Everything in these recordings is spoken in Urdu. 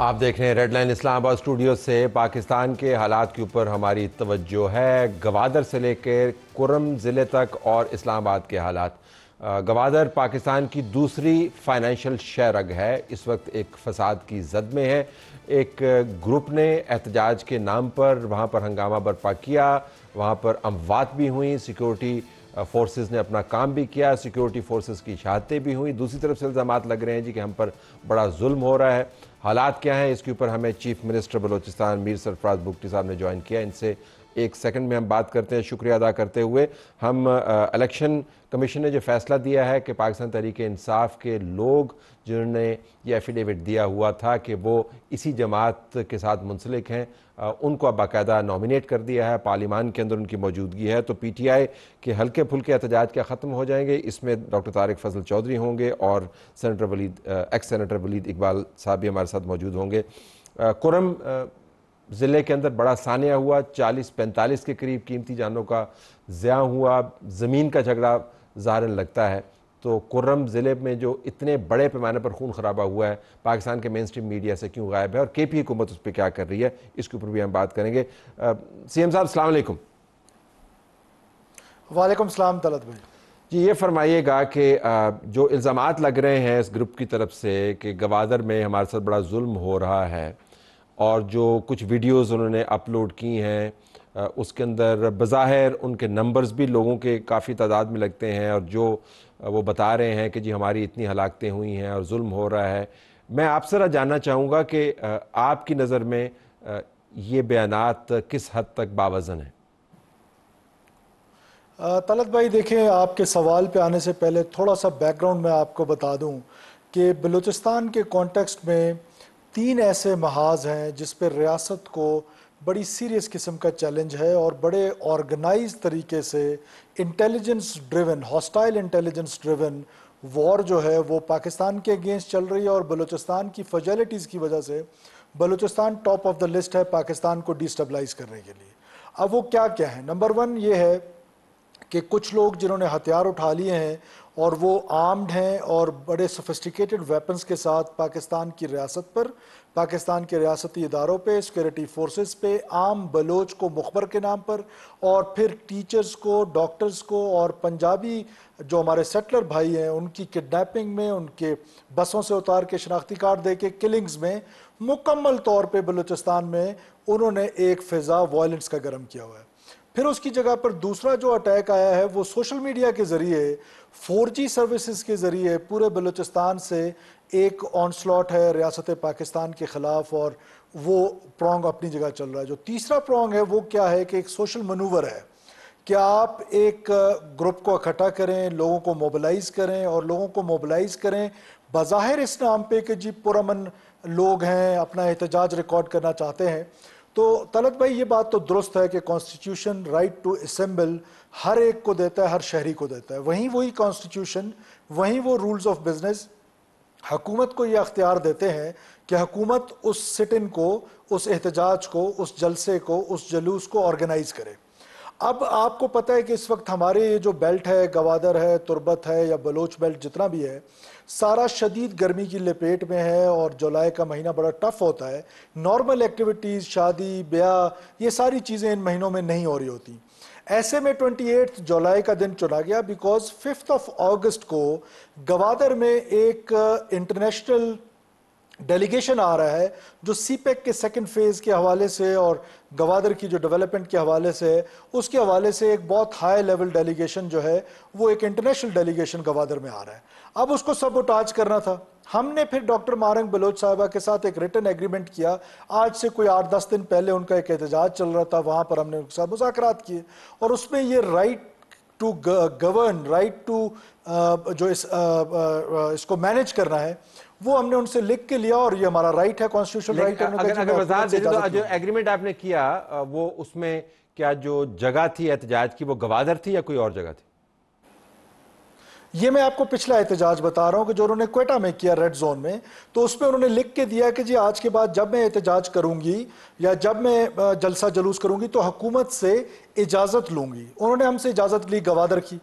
آپ دیکھ رہے ہیں ریڈ لائن اسلام آباد اسٹوڈیو سے۔ پاکستان کے حالات کے اوپر ہماری توجہ ہے، گوادر سے لے کر کرم ضلع تک اور اسلام آباد کے حالات۔ گوادر پاکستان کی دوسری فائنینشیل شہرگ ہے، اس وقت ایک فساد کی زد میں ہے۔ ایک گروپ نے احتجاج کے نام پر وہاں پر ہنگامہ برپا کیا، وہاں پر اموات بھی ہوئیں، سیکیورٹی فورسز نے اپنا کام بھی کیا، سیکیورٹی فورسز کی شہادتیں بھی ہوئیں۔ دوسری طرف سے الزامات لگ رہے ہیں کہ ہم پر بڑا ظلم ہو رہا ہے۔ حالات کیا ہیں اس کے اوپر ہمیں چیف منسٹر بلوچستان میر سرفراز بگٹی صاحب نے جوائن کیا۔ ان سے ایک سیکنڈ میں ہم بات کرتے ہیں۔ شکریہ ادا کرتے ہوئے ہم الیکشن کمیشن نے جو فیصلہ دیا ہے کہ پاکستان تحریک انصاف کے لوگ جنہوں نے یہ ایفیڈیوٹ دیا ہوا تھا کہ وہ اسی جماعت کے ساتھ منسلک ہیں، ان کو اب باقاعدہ نامینیٹ کر دیا ہے، پارلیمان کے اندر ان کی موجودگی ہے۔ تو پی ٹی آئی کے ہلکے پھلکے احتجاج کیا ختم ہو جائیں گے؟ اس میں ڈاکٹر طارق فضل چودھری ہوں گے اور ایکس سینیٹر ولید اقبال صاحب بھی ہمارے ساتھ موجود ہوں گے۔ کرم ضلع کے اندر بڑا سانحہ ہوا، 40-45 کے قریب قیمتی جانوں کا ضیاع ہوا، زمین کا جھگڑا ظاہراً لگتا ہے۔ تو کرم ضلع میں جو اتنے بڑے پیمانے پر خون خرابہ ہوا ہے، پاکستان کے مین سٹریم میڈیا سے کیوں غائب ہے اور کے پی حکومت اس پہ کیا کر رہی ہے، اس کے اوپر بھی ہم بات کریں گے۔ سی ایم صاحب السلام علیکم۔ وعلیکم السلام طلعت بھائی۔ جی یہ فرمائیے گا کہ جو الزامات لگ رہے ہیں اس گروپ کی طرف سے کہ گوادر میں ہمارے ساتھ بڑا ظلم ہو رہا ہے، اور جو کچھ ویڈیوز انہوں نے اپلوڈ کی ہیں اس کے اندر بظاہر ان کے نمبرز بھی لوگوں کے کافی تعداد میں لگتے ہیں، اور جو وہ بتا رہے ہیں کہ جی ہماری اتنی ہلاکتیں ہوئی ہیں اور ظلم ہو رہا ہے۔ میں آپ سے جاننا چاہوں گا کہ آپ کی نظر میں یہ بیانات کس حد تک باوزن ہیں؟ طلعت بھائی دیکھیں، آپ کے سوال پہ آنے سے پہلے تھوڑا سا بیک گراؤنڈ میں آپ کو بتا دوں کہ بلوچستان کے کانٹیکسٹ میں 3 ایسے محاذ ہیں جس پہ ریاست کو بڑی سیریس قسم کا چیلنج ہے، اور بڑے آرگنائز طریقے سے intelligence driven, hostile intelligence driven war جو ہے وہ پاکستان کے اگینسٹ چل رہی ہے، اور بلوچستان کی فجیلٹیز کی وجہ سے Balochistan top of the list ہے پاکستان کو ڈیسٹیبلائز کرنے کے لیے۔ اب وہ کیا کیا ہے؟ نمبر 1 یہ ہے کہ کچھ لوگ جنہوں نے ہتھیار اٹھا لیے ہیں اور وہ آرمڈ ہیں اور بڑے سوفسٹیکیٹڈ ویپنز کے ساتھ پاکستان کی ریاست پر، پاکستان کے ریاستی اداروں پہ، سیکورٹی فورسز پہ، عام بلوچ کو مخبر کے نام پر، اور پھر ٹیچرز کو، ڈاکٹرز کو، اور پنجابی جو ہمارے سیٹلر بھائی ہیں ان کی کڈنیپنگ میں، ان کے بسوں سے اتار کے شناختی کارڈ دے کے کلنگز میں مکمل طور پہ بلوچستان میں انہوں نے ایک فضا وائلنس کا گرم کیا ہوا ہے۔ پھر اس کی جگہ پر دوسرا جو اٹیک آیا ہے وہ سوشل میڈیا کے ذریعے، 4G سروسز کے ذریعے پورے بلوچستان سے ایک آن سلاٹ ہے ریاست پاکستان کے خلاف، اور وہ پرونگ اپنی جگہ چل رہا ہے۔ جو تیسرا پرونگ ہے وہ کیا ہے کہ ایک سوشل منور ہے کہ آپ ایک گروپ کو اکٹھا کریں، لوگوں کو موبلائز کریں، اور لوگوں کو موبلائز کریں بظاہر اس نام پہ کہ جی پرامن لوگ ہیں، اپنا احتجاج ریکارڈ کرنا چاہتے ہیں۔ تو طلعت بھائی یہ بات تو درست ہے کہ کانسٹیٹیوشن رائٹ ٹو اسمبل ہر ایک کو دیتا ہے، ہر شہری کو دیتا ہے، وہی کانسٹیٹیوشن، وہ رولز آف بزنس حکومت کو یہ اختیار دیتے ہیں کہ حکومت اس سٹ ان کو، اس احتجاج کو، اس جلسے کو، اس جلوس کو آرگنائز کرے۔ اب آپ کو پتہ ہے کہ اس وقت ہمارے یہ جو بیلٹ ہے، گوادر ہے، تربت ہے، یا بلوچ بیلٹ جتنا بھی ہے، سارا شدید گرمی کی لپیٹ میں ہے، اور جولائی کا مہینہ بڑا ٹف ہوتا ہے۔ نارمل ایکٹیویٹیز، شادی بیاہ، یہ ساری چیزیں ان مہینوں میں نہیں ہو رہی ہوتی۔ ایسے میں 28 جولائی کا دن چنا گیا بیکاز 5 اگست کو گوادر میں ایک انٹرنیشنل ڈیلیگیشن آ رہا ہے جو سی پیک کے سیکنڈ فیز کے حوالے سے اور گوادر کی جو ڈیولپمنٹ کے حوالے سے ہے، اس کے حوالے سے ایک بہت ہائی لیول ڈیلیگیشن جو ہے وہ ایک انٹرنیشنل ڈیلیگیشن گوادر میں آ رہا ہے۔ اب اس کو سبوٹاج کرنا تھا۔ ہم نے پھر ڈاکٹر مارنگ بلوچ صاحبہ کے ساتھ ایک ریٹن ایگریمنٹ کیا، آج سے کوئی 8-10 دن پہلے ان کا ایک احتجاج چل رہا تھا، وہاں پر ہم نے ان کے ساتھ مذاکرات کیے، اور اس میں یہ right to govern, right to جو اس کو مینیج کرنا ہے، وہ ہم نے ان سے لکھ کے لیا، اور یہ ہمارا رائٹ ہے کانسٹیٹیوشن رائٹ کرنے کا۔ اگر وضاحت دے دیں تو جو ایگریمنٹ آپ نے کیا وہ اس میں کیا جو جگہ تھی احتجاج کی وہ گوادر تھی یا کوئی اور جگہ تھی؟ یہ میں آپ کو پچھلا احتجاج بتا رہا ہوں کہ جو انہوں نے کوئٹہ میں کیا ریڈ زون میں، تو اس میں انہوں نے لکھ کے دیا کہ جی آج کے بعد جب میں احتجاج کروں گی یا جب میں جلسہ جلوس کروں گی تو حکومت سے اجازت لوں گی۔ انہوں نے ہم سے اجازت لی گوادر کی۔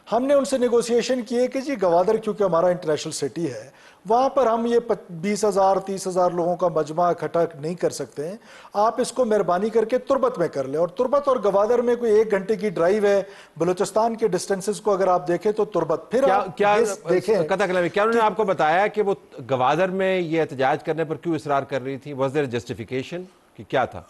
ہم نے ان سے نیگوسیشن کیے کہ جی گوادر کیونکہ ہمارا انٹرنیشنل سٹی ہے، وہاں پر ہم یہ 20,000 30,000 لوگوں کا مجمع اکٹھا نہیں کر سکتے ہیں، آپ اس کو مہربانی کر کے تربت میں کر لیں۔ اور تربت اور گوادر میں کوئی 1 گھنٹے کی ڈرائیو ہے، بلوچستان کے ڈسٹینسز کو اگر آپ دیکھیں تو تربت، پھر آپ یہ دیکھیں قطع کلامی، کیا انہوں نے آپ کو بتایا کہ وہ گوادر میں یہ احتجاج کرنے پر کیوں اصرار کر رہی تھی؟ واز دیر جسٹیفیکیشن کہ کیا تھا؟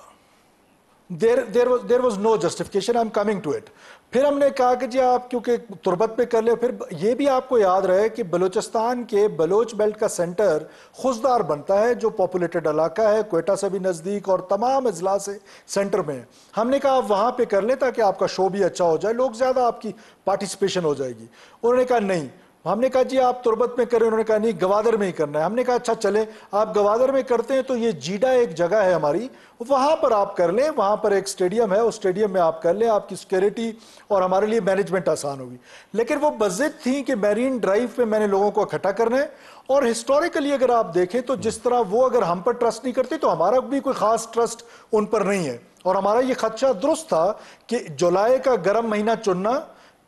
there was no justification. I'm coming to it. پھر ہم نے کہا کہ جی آپ کیونکہ تربت پہ کر لیں، پھر یہ بھی آپ کو یاد رہے کہ بلوچستان کے بلوچ بیلٹ کا سینٹر خوزدار بنتا ہے، جو پاپولیٹڈ علاقہ ہے، کوئٹہ سے بھی نزدیک اور تمام اضلاع سے سینٹر میں ہے۔ ہم نے کہا آپ وہاں پہ کر لیں تاکہ آپ کا شو بھی اچھا ہو جائے، لوگ زیادہ آپ کی پارٹیسپیشن ہو جائے گی۔ انہوں نے کہا نہیں۔ ہم نے کہا جی آپ تربت میں کریں، انہوں نے کہا نہیں گوادر میں ہی کرنا ہے۔ ہم نے کہا اچھا چلیں آپ گوادر میں کرتے ہیں تو یہ جیڈا ایک جگہ ہے ہماری، وہاں پر آپ کر لیں، وہاں پر ایک سٹیڈیم ہے، اس سٹیڈیم میں آپ کر لیں، آپ کی سیکیورٹی اور ہمارے لیے مینجمنٹ آسان ہوگی۔ لیکن وہ بضد تھیں کہ میرین ڈرائیو پہ میں نے لوگوں کو اکٹھا کرنا ہے، اور ہسٹوریکلی اگر آپ دیکھیں تو جس طرح وہ اگر ہم پر ٹرسٹ نہیں کرتے تو ہمارا بھی کوئی خاص ٹرسٹ ان پر نہیں ہے۔ اور ہمارا یہ خدشہ درست تھا کہ جولائی کا گرم مہینہ چننا،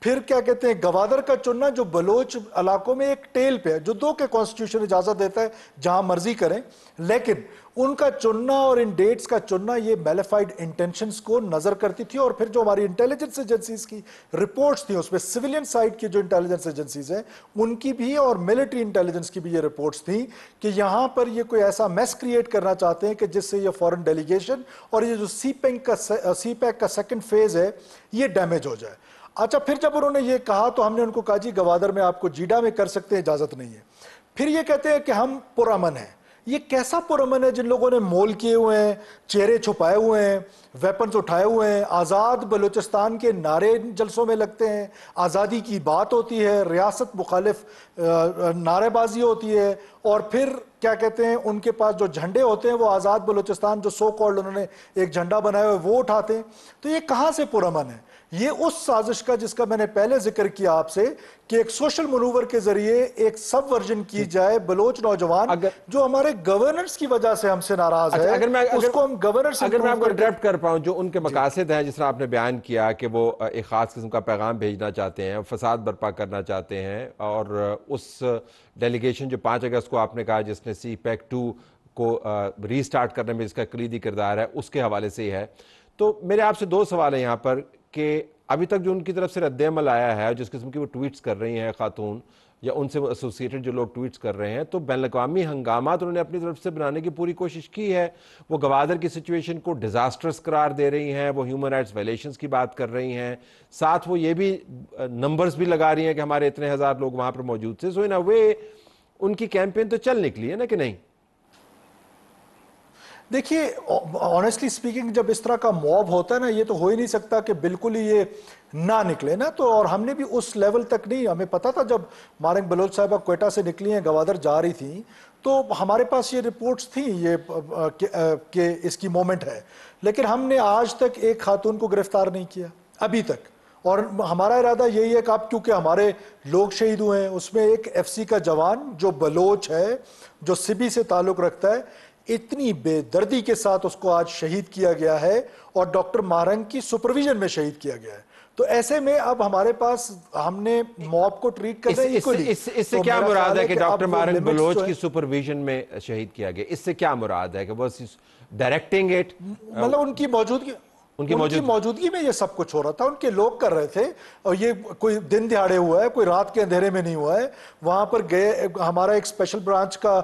پھر کیا کہتے ہیں گوادر کا چننا جو بلوچ علاقوں میں ایک ٹیل پہ ہے، جو 2 کے کانسٹیٹیوشن اجازت دیتا ہے جہاں مرضی کریں، لیکن ان کا چننا اور ان ڈیٹس کا چننا یہ میلیفائڈ انٹینشنز کو نظر کرتی تھی۔ اور پھر جو ہماری انٹیلیجنس ایجنسیز کی رپورٹس تھیں، اس میں سویلین سائٹ کی جو انٹیلیجنس ایجنسیز ہیں ان کی بھی اور ملٹری انٹیلیجنس کی بھی یہ رپورٹس تھیں کہ یہاں پر یہ کوئی ایسا میس کریٹ کرنا چاہتے ہیں کہ جس سے یہ فورن ڈیلیگیشن اور یہ جو سی پیک کا سیکنڈ فیز ہے یہ ڈیمیج ہو جائے۔ اچھا پھر جب انہوں نے یہ کہا تو ہم نے ان کو کہا جی گوادر میں آپ کو جیڈا میں کر سکتے ہیں، اجازت نہیں ہے۔ پھر یہ کہتے ہیں کہ ہم پرامن ہیں۔ یہ کیسا پرامن ہے جن لوگوں نے مول کیے ہوئے ہیں، چہرے چھپائے ہوئے ہیں، ویپنز اٹھائے ہوئے ہیں، آزاد بلوچستان کے نعرے جلسوں میں لگتے ہیں، آزادی کی بات ہوتی ہے، ریاست مخالف نعرے بازی ہوتی ہے، اور پھر کیا کہتے ہیں ان کے پاس جو جھنڈے ہوتے ہیں وہ آزاد بلوچستان جو سو کالڈ انہوں نے ایک جھنڈا بنایا ہوا ہے وہ اٹھاتے ہیں۔ تو یہ کہاں سے پرامن ہے؟ یہ اس سازش کا جس کا میں نے پہلے ذکر کیا آپ سے کہ ایک سوشل منور کے ذریعے ایک سب ورژن کی جائے، بلوچ نوجوان جو ہمارے گورننس کی وجہ سے ہم سے ناراض ہے، اس کو ہم گورننس اگر میں آپ کو انٹرپٹ کر پاؤں، جو ان کے مقاصد ہیں جس طرح آپ نے بیان کیا کہ وہ ایک خاص قسم کا پیغام بھیجنا چاہتے ہیں، فساد برپا کرنا چاہتے ہیں، اور اس ڈیلیگیشن جو 5 اگست کو آپ نے کہا جس نے سی پیک 2 کو ری سٹارٹ کرنے میں جس کا کلیدی کردار ہے اس کے حوالے سے ہی ہے، تو میرے آپ سے 2 سوال ہیں یہاں پر کہ ابھی تک جو ان کی طرف سے رد عمل آیا ہے، جس قسم کی وہ ٹویٹس کر رہی ہیں خاتون یا ان سے ایسوسیٹڈ جو لوگ ٹویٹس کر رہے ہیں، تو بین الاقوامی ہنگامات انہوں نے اپنی طرف سے بنانے کی پوری کوشش کی ہے۔ وہ گوادر کی سچویشن کو ڈیزاسٹرس قرار دے رہی ہیں، وہ ہیومن رائٹس وائلیشنز کی بات کر رہی ہیں، ساتھ وہ یہ بھی نمبرز بھی لگا رہی ہیں کہ ہمارے اتنے ہزار لوگ وہاں پر موجود تھے۔ سو ان اے وے ان کی کیمپین تو چل نکلی ہے نا کہ نہیں؟ دیکھیے آنیسٹلی سپیکنگ جب اس طرح کا موب ہوتا ہے نا، یہ تو ہو ہی نہیں سکتا کہ بالکل ہی یہ نہ نکلے نا، تو اور ہم نے بھی اس لیول تک نہیں، ہمیں پتا تھا جب مارنگ بلوچ صاحبہ کوئٹہ سے نکلی ہیں گوادر جا رہی تھیں تو ہمارے پاس یہ رپورٹس تھیں یہ کہ اس کی مومنٹ ہے، لیکن ہم نے آج تک ایک خاتون کو گرفتار نہیں کیا ابھی تک، اور ہمارا ارادہ یہی ہے کہ اب کیونکہ ہمارے لوگ شہید ہوئے ہیں، اس میں ایک ایف سی کا جوان جو بلوچ ہے جو سبی سے تعلق رکھتا ہے، اتنی بے دردی کے ساتھ اس کو آج شہید کیا گیا ہے اور ڈاکٹر مارنگ کی سپرویژن میں شہید کیا گیا ہے۔ تو ایسے میں اب ہمارے پاس ہم نے موب کو ٹریٹ کرنا ہے ایکولی۔ اس سے کیا مراد ہے کہ ڈاکٹر مارنگ بلوچ کی سپرویژن میں شہید کیا گیا؟ اس سے کیا مراد ہے کہ وہ ڈائریکٹنگ اٹ، مطلب ان کی موجودگی میں یہ سب کچھ ہو رہا تھا، ان کے لوگ کر رہے تھے، اور یہ کوئی دن دہاڑے ہوا ہے، کوئی رات کے اندھیرے میں نہیں ہوا ہے۔ وہاں پر گئے، ہمارا ایک اسپیشل برانچ کا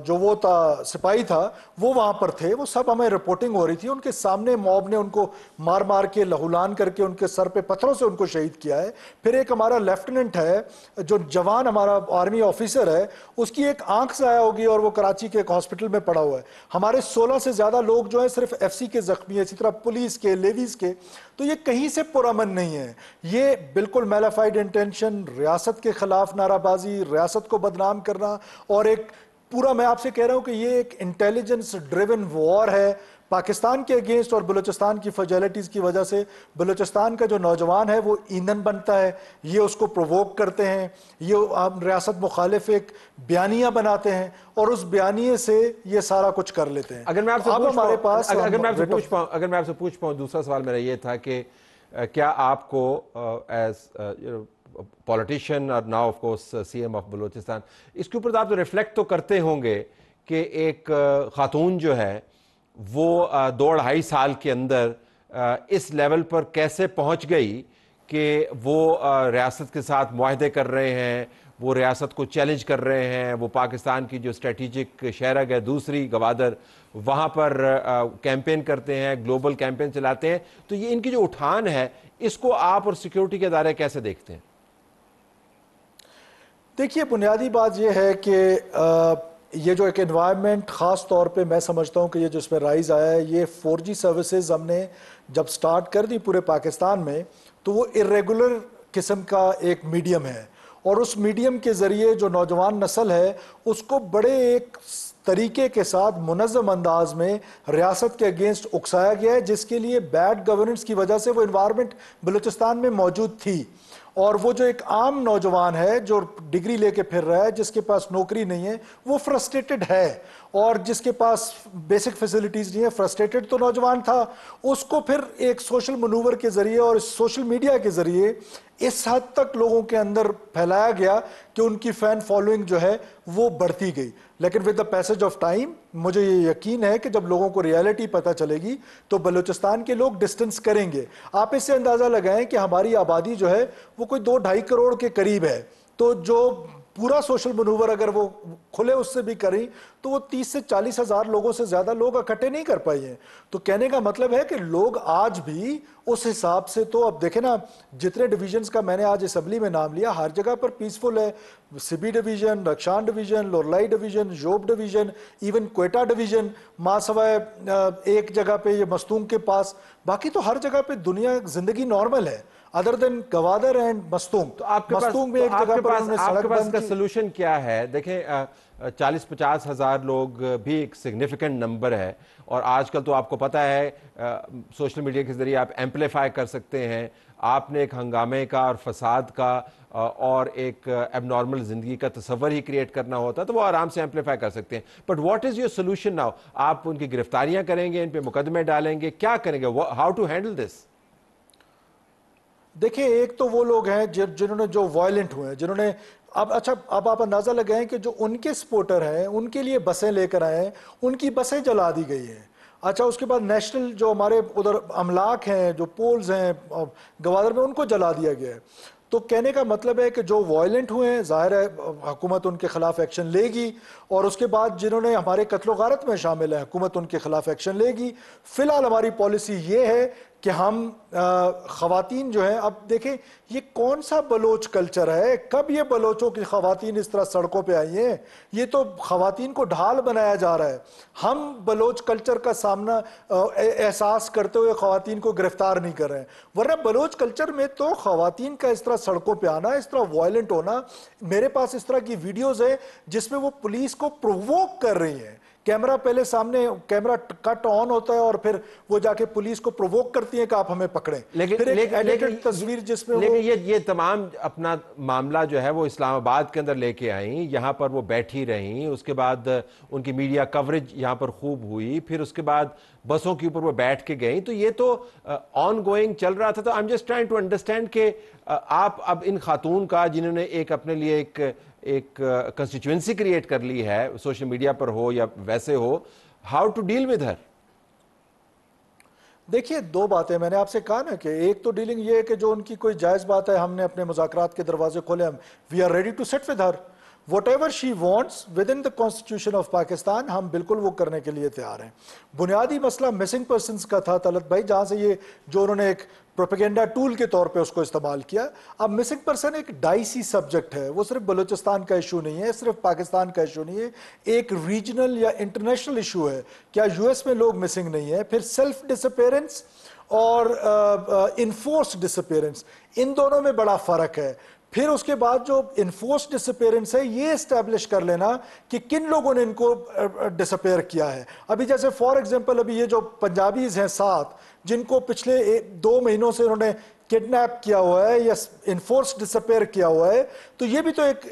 جو وہ تھا سپاہی تھا وہ وہاں پر تھے، وہ سب ہمیں رپورٹنگ ہو رہی تھی، ان کے سامنے موب نے ان کو مار مار کے لہولان کر کے ان کے سر پہ پتھروں سے ان کو شہید کیا ہے۔ پھر ایک ہمارا لیفٹیننٹ ہے جو جوان ہمارا آرمی آفیسر ہے، اس کی ایک آنکھ ضائع ہوگی اور وہ کراچی کے ایک ہاسپٹل میں پڑا ہوا ہے۔ ہمارے 16 سے زیادہ لوگ جو ہیں صرف ایف سی کے زخمی ہیں، اسی طرح پولیس کے، لیویز کے۔ تو یہ کہیں سے پرامن نہیں ہے، یہ بالکل میلیفائڈ انٹینشن، ریاست کے خلاف نعرہ بازی، ریاست کو بدنام کرنا، اور ایک پورا، میں آپ سے کہہ رہا ہوں کہ یہ ایک انٹیلیجنس ڈریون وار ہے پاکستان کے اگینسٹ، اور بلوچستان کی فجیلٹیز کی وجہ سے بلوچستان کا جو نوجوان ہے وہ ایندھن بنتا ہے، یہ اس کو پرووک کرتے ہیں، یہ ریاست مخالف ایک بیانیہ بناتے ہیں اور اس بیانیے سے یہ سارا کچھ کر لیتے ہیں۔ اگر میں آپ سے پوچھ پاؤں دوسرا سوال میرا یہ تھا کہ کیا آپ کو ایز پولیٹیشین اور now of course CM of آف بلوچستان اس کے اوپر آپ تو ریفلیکٹ تو کرتے ہوں گے کہ ایک خاتون جو ہے وہ 2-2.5 سال کے اندر اس لیول پر کیسے پہنچ گئی کہ وہ ریاست کے ساتھ معاہدے کر رہے ہیں، وہ ریاست کو چیلنج کر رہے ہیں، وہ پاکستان کی جو اسٹریٹجک شہرگ ہے دوسری گوادر وہاں پر کیمپین کرتے ہیں، گلوبل کیمپین چلاتے ہیں. تو یہ ان کی جو اٹھان ہے اس کو آپ اور سیکیورٹی کے ادارے کیسے دیکھتے ہیں؟ دیکھیے، بنیادی بات یہ ہے کہ یہ جو ایک انوائرمنٹ خاص طور پہ میں سمجھتا ہوں کہ یہ جو اس میں رائز آیا ہے، یہ 4G سروسز ہم نے جب سٹارٹ کر دی پورے پاکستان میں تو وہ ارریگولر قسم کا ایک میڈیم ہے، اور اس میڈیم کے ذریعے جو نوجوان نسل ہے اس کو بڑے ایک طریقے کے ساتھ منظم انداز میں ریاست کے اگینسٹ اکسایا گیا ہے، جس کے لیے بیڈ گورننس کی وجہ سے وہ انوائرمنٹ بلوچستان میں موجود تھی. اور وہ جو ایک عام نوجوان ہے جو ڈگری لے کے پھر رہا ہے، جس کے پاس نوکری نہیں ہے، وہ فرسٹریٹڈ ہے، اور جس کے پاس بیسک فیسلٹیز نہیں ہے، فرسٹریٹڈ تو نوجوان تھا. اس کو پھر ایک سوشل منور کے ذریعے اور سوشل میڈیا کے ذریعے اس حد تک لوگوں کے اندر پھیلایا گیا کہ ان کی فین فالوئنگ جو ہے وہ بڑھتی گئی. لیکن with the passage of time مجھے یہ یقین ہے کہ جب لوگوں کو ریالٹی پتہ چلے گی تو بلوچستان کے لوگ ڈسٹنس کریں گے. آپ اس سے اندازہ لگائیں کہ ہماری آبادی جو ہے وہ کوئی 2-2.5 کروڑ کے قریب ہے، تو جو پورا سوشل منور اگر وہ کھلے اس سے بھی کریں تو وہ 30 سے 40 ہزار لوگوں سے زیادہ لوگ اکٹھے نہیں کر پائے ہیں. تو کہنے کا مطلب ہے کہ لوگ آج بھی اس حساب سے، تو اب دیکھیں نا جتنے ڈویژنز کا میں نے آج اسمبلی میں نام لیا ہر جگہ پر پیسفل ہے. Sibi division, Rakhshan division, Loralai division, Zhob division, even Quetta division, ماں سوائے ایک جگہ پہ یہ مستونگ کے پاس، باقی تو ہر جگہ پہ دنیا زندگی نارمل ہے other than Gwadar and Mastung. تو آپ کے پاس مستونگ میں ایک جگہ پر انہوں نے سڑک بند کا کی. سلوشن کیا ہے؟ دیکھیں 40-50 ہزار لوگ بھی ایک سگنیفیکنٹ نمبر ہے، اور آج کل تو آپ کو پتہ ہے سوشل میڈیا کے ذریعے آپ ایمپلیفائی کر سکتے ہیں. آپ نے ایک ہنگامے کا اور فساد کا اور ایک ایب نارمل زندگی کا تصور ہی کریٹ کرنا ہوتا تو وہ آرام سے ایمپلیفائی کر سکتے ہیں. But what is your solution now? آپ ان کی گرفتاریاں کریں گے، ان پہ مقدمے ڈالیں گے، کیا کریں گے؟ How to handle this? دیکھیں، ایک تو وہ لوگ ہیں جنہوں نے جو وائلنٹ ہوئے ہیں، جنہوں نے اب آپ اندازہ لگائیں کہ جو ان کے سپورٹر ہیں ان کے لیے بسیں لے کر آئے ہیں، ان کی بسیں جلا دی گئی ہیں. اچھا، اس کے بعد نیشنل جو ہمارے ادھر املاک ہیں، جو پولز ہیں گوادر میں، ان کو جلا دیا گیا ہے. تو کہنے کا مطلب ہے کہ جو وائلنٹ ہوئے ہیں ظاہر ہے حکومت ان کے خلاف ایکشن لے گی، اور اس کے بعد جنہوں نے ہمارے قتل و غارت میں شامل ہیں حکومت ان کے خلاف ایکشن لے گی. فی الحال ہماری پالیسی یہ ہے کہ ہم خواتین جو ہیں، اب دیکھیں یہ کون سا بلوچ کلچر ہے؟ کب یہ بلوچوں کی خواتین اس طرح سڑکوں پہ آئی ہیں؟ یہ تو خواتین کو ڈھال بنایا جا رہا ہے. ہم بلوچ کلچر کا سامنا احساس کرتے ہوئے خواتین کو گرفتار نہیں کر رہے ہیں، ورنہ بلوچ کلچر میں تو خواتین کا اس طرح سڑکوں پہ آنا، اس طرح وائلنٹ ہونا، میرے پاس اس طرح کی ویڈیوز ہے جس میں وہ پولیس کو پروووک کر رہی ہیں. کیمرہ پہلے سامنے، کیمرہ کٹ آن ہوتا ہے اور پھر وہ جا کے پولیس کو پرووک کرتی ہیں کہ آپ ہمیں پکڑیں. پھر ایک ایڈیٹڈ تصویر جس میں لیکن یہ تمام اپنا معاملہ جو ہے وہ اسلام آباد کے اندر لے کے آئیں، یہاں پر وہ بیٹھی رہیں، اس کے بعد ان کی میڈیا کوریج یہاں پر خوب ہوئی، پھر اس کے بعد بسوں کے اوپر وہ بیٹھ کے گئیں. تو یہ تو آن گوئنگ چل رہا تھا. تو I am just trying to understand کہ آپ اب ان خاتون کا جنہوں نے ایک اپنے لیے ایک کنسٹیچوئنسی کریٹ کر لی ہے، سوشل میڈیا پر ہو یا ویسے ہو، how to deal with her? دیکھیے، دو باتیں میں نے آپ سے کہا نا کہ ایک تو ڈیلنگ یہ ہے کہ جو ان کی کوئی جائز بات ہے، ہم نے اپنے مذاکرات کے دروازے کھولے، ہم we are ready to sit with her whatever she wants within the constitution of Pakistan. ہم بالکل وہ کرنے کے لیے تیار ہیں. بنیادی مسئلہ مسنگ پرسنس کا تھا طلعت بھائی، جہاں سے یہ جو انہوں نے ایک پروپیگنڈا ٹول کے طور پہ اس کو استعمال کیا. اب مسنگ پرسن ایک ڈائسی سبجیکٹ ہے، وہ صرف بلوچستان کا ایشو نہیں ہے، صرف پاکستان کا ایشو نہیں ہے، ایک ریجنل یا انٹرنیشنل ایشو ہے. کیا یو ایس میں لوگ مسنگ نہیں ہیں؟ پھر سیلف ڈس اپیرنس اور انفورس ڈس اپیرنس، ان دونوں میں بڑا فرق ہے. پھر اس کے بعد جو انفورس ڈس اپیرنس ہے، یہ اسٹیبلش کر لینا کہ کن لوگوں نے ان کو ڈس اپیئر کیا ہے. ابھی جیسے فار ایگزامپل ابھی یہ جو پنجابیز ہیں 7 جن کو پچھلے 2 مہینوں سے انہوں نے کڈنیپ کیا ہوا ہے یا انفورس ڈس اپیئر کیا ہوا ہے، تو یہ بھی تو ایک